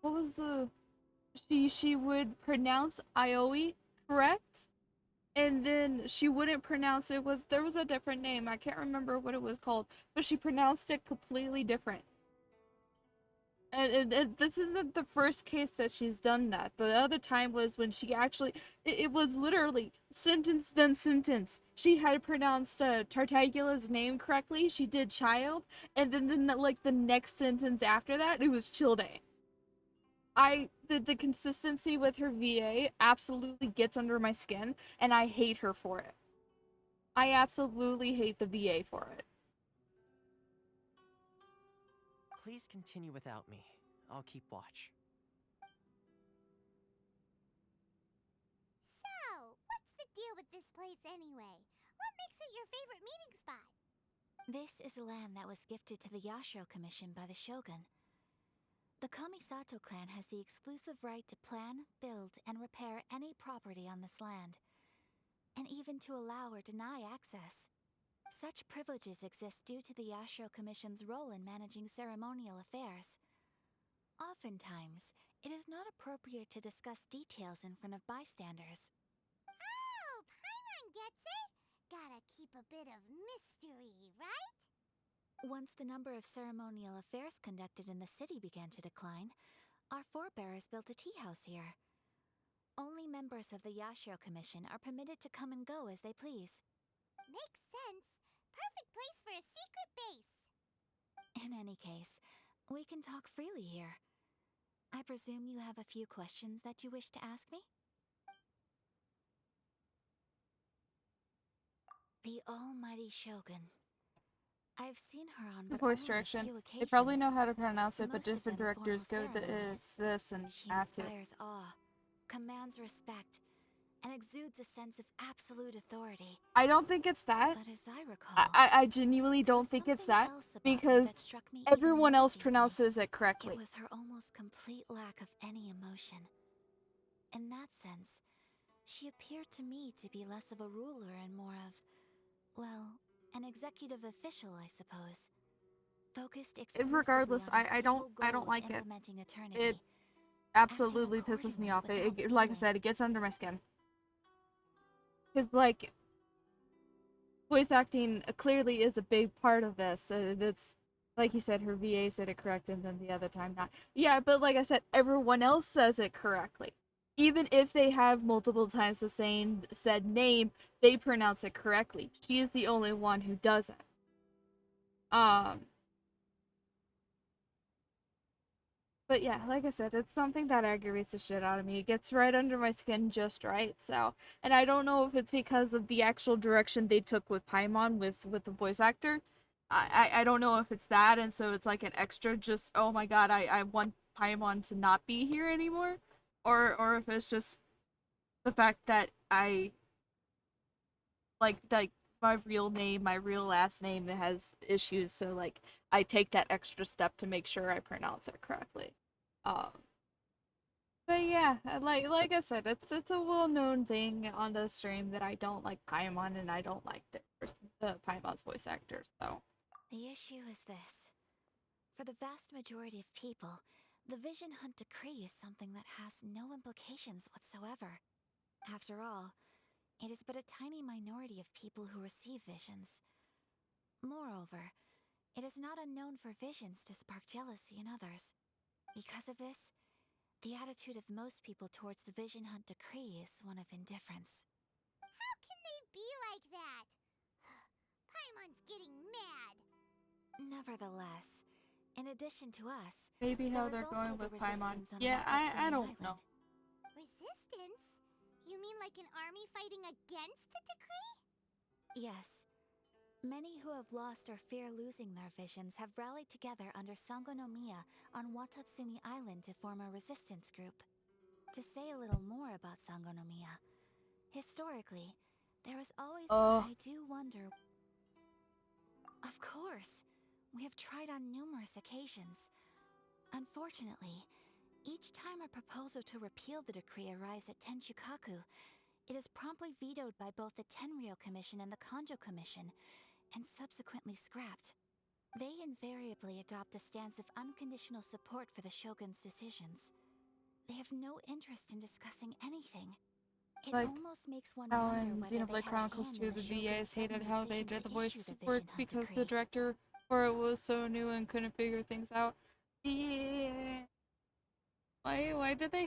what was the, she would pronounce Ioi correct, and then she wouldn't pronounce it. There was a different name, I can't remember what it was called, but she pronounced it completely different. And this isn't the first case that she's done that. The other time was when she actually, it was literally sentence then sentence. She had pronounced Tartagula's name correctly, she did child, and then like the next sentence after that, it was Childe. The consistency with her VA absolutely gets under my skin, and I hate her for it. I absolutely hate the VA for it. Please continue without me. I'll keep watch. So, what's the deal with this place anyway? What makes it your favorite meeting spot? This is land that was gifted to the Yashiro Commission by the Shogun. The Kamisato clan has the exclusive right to plan, build, and repair any property on this land, and even to allow or deny access. Such privileges exist due to the Yashiro Commission's role in managing ceremonial affairs. Oftentimes, it is not appropriate to discuss details in front of bystanders. Oh, Paimon gets it! Gotta keep a bit of mystery, right? Once the number of ceremonial affairs conducted in the city began to decline, our forebears built a tea house here. Only members of the Yashiro Commission are permitted to come and go as they please. Makes sense. Perfect place for a secret base. In any case, we can talk freely here. I presume you have a few questions that you wish to ask me? The almighty Shogun. I've seen her on but Voice only direction. a few occasions. They probably know how to pronounce it, but Most of different them directors go formal ceremonies. it's this and She have to. inspires awe, commands respect, and exudes a sense of absolute authority. I don't think it's that. But as I recall, I genuinely don't think it's that, because everyone else pronounces it correctly. it was her almost complete lack of any emotion. In that sense, she appeared to me to be less of a ruler and more of, well, an executive official, I suppose. Focused exclusively Regardless, on her I single don't goal of like it. implementing eternity. It absolutely pisses me off. Like I said, it gets under my skin. Because, like, voice acting clearly is a big part of this. It's, like you said, her VA said it correct, and then the other time not. Yeah, but like I said, everyone else says it correctly. even if they have multiple times of saying said name, they pronounce it correctly. She is the only one who doesn't. Um, but yeah, like I said, it's something that aggravates the shit out of me. It gets right under my skin just right. So, and I don't know if it's because of the actual direction they took with Paimon with the voice actor. I don't know if it's that, and so it's like an extra just, oh my god, I want Paimon to not be here anymore, or if it's just the fact that I like my real name, my real last name has issues, so like I take that extra step to make sure I pronounce it correctly. Um, but yeah, like I said, it's a well-known thing on the stream that I don't like Paimon and I don't like the Paimon's voice actor. So The issue is this. For the vast majority of people, the Vision Hunt decree is something that has no implications whatsoever. After all, it is but a tiny minority of people who receive visions. Moreover, it is not unknown for visions to spark jealousy in others. Because of this, the attitude of most people towards the Vision Hunt decree is one of indifference. How can they be like that? Paimon's getting mad. Nevertheless, in addition to us, maybe how there is they're also going the with Paimon. resistance on Yeah, I Watatsumi don't Island. know. Resistance? You mean like an army fighting against the decree? Yes. Many who have lost or fear losing their visions have rallied together under Sangonomiya on Watatsumi Island to form a resistance group. To say a little more about Sangonomiya, historically, there was always I do wonder. Of course, we have tried on numerous occasions. Unfortunately, each time a proposal to repeal the decree arrives at Tenshukaku, it is promptly vetoed by both the Tenryou Commission and the Kanjo Commission, and subsequently scrapped. They invariably adopt a stance of unconditional support for the Shogun's decisions. They have no interest in discussing anything. It Like almost makes one how wonder in whether they Xenoblade had a Chronicles hand 2, in the the Shogun's VAs hated sudden how they decision did to the issue voice the work Vision Hunt because the decree. director for it was so new and couldn't figure things out. Yeah. Why did they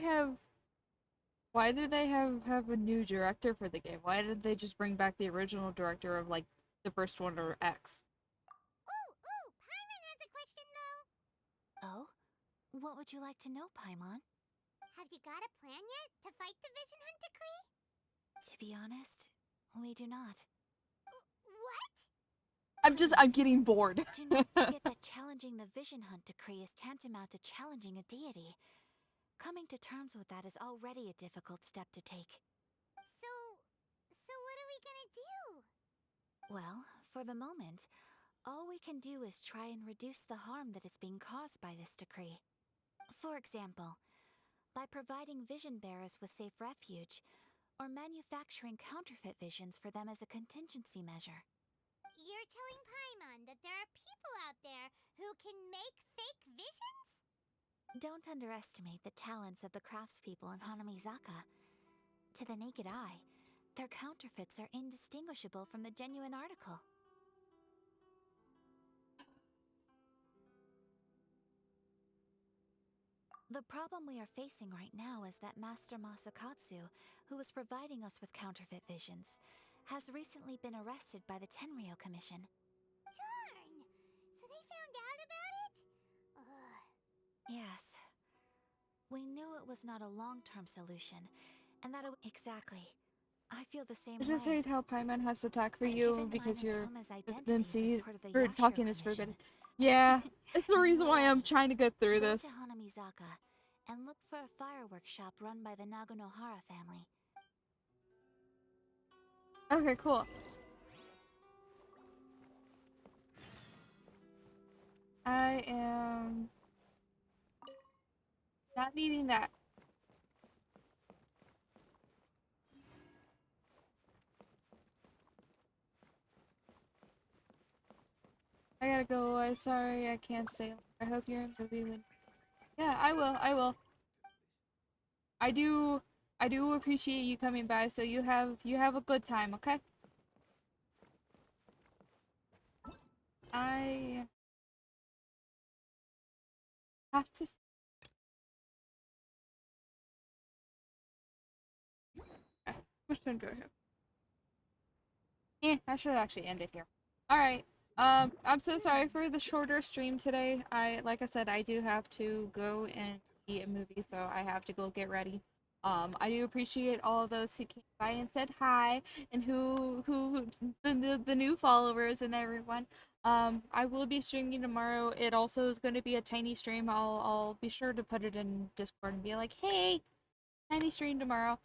have a new director for the game? Why did they just bring back the original director of like the first one or X? Ooh, Paimon has a question though. Oh? What would you like to know, Paimon? Have you got a plan yet to fight the Vision Hunt decree? To be honest, we do not. What? I'm getting bored. Do not forget that challenging the Vision Hunt decree is tantamount to challenging a deity. Coming to terms with that is already a difficult step to take. So what are we gonna do? Well, for the moment, all we can do is try and reduce the harm that is being caused by this decree. For example, by providing vision bearers with safe refuge, or manufacturing counterfeit visions for them as a contingency measure. You're telling Paimon that there are people out there who can make fake visions? Don't underestimate the talents of the craftspeople in Hanamizaka. To the naked eye, their counterfeits are indistinguishable from the genuine article. The problem we are facing right now is that Master Masakatsu, who was providing us with counterfeit visions, has recently been arrested by the Tenryou Commission. Darn! So they found out about it? Ugh. Yes. We knew it was not a long-term solution, and that it— Exactly. I feel the same I just way. hate how Paimon has to talk for But you given because mine and your Toma's identities MC as part of the for Yashiro talking is Commission, forbidden. Yeah, it's the reason no why I'm way. trying to get through Go this. to Hanamizaka and look for a fireworks shop run by the Nagonohara family. Okay, cool. I am not needing that. I gotta go. I'm sorry, I can't stay. I hope you're in movie when. Yeah, I will. I will. I do appreciate you coming by. So you have a good time, okay? I have to. much time do I have? I should actually end it here. Alright. I'm so sorry for the shorter stream today. Like I said, I do have to go and see a movie, so I have to go get ready. I do appreciate all of those who came by and said hi, and the new followers and everyone. I will be streaming tomorrow. It also is going to be a tiny stream. I'll be sure to put it in Discord and be like, hey, tiny stream tomorrow.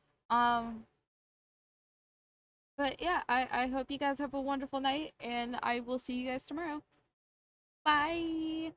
But yeah, I hope you guys have a wonderful night, and I will see you guys tomorrow. Bye!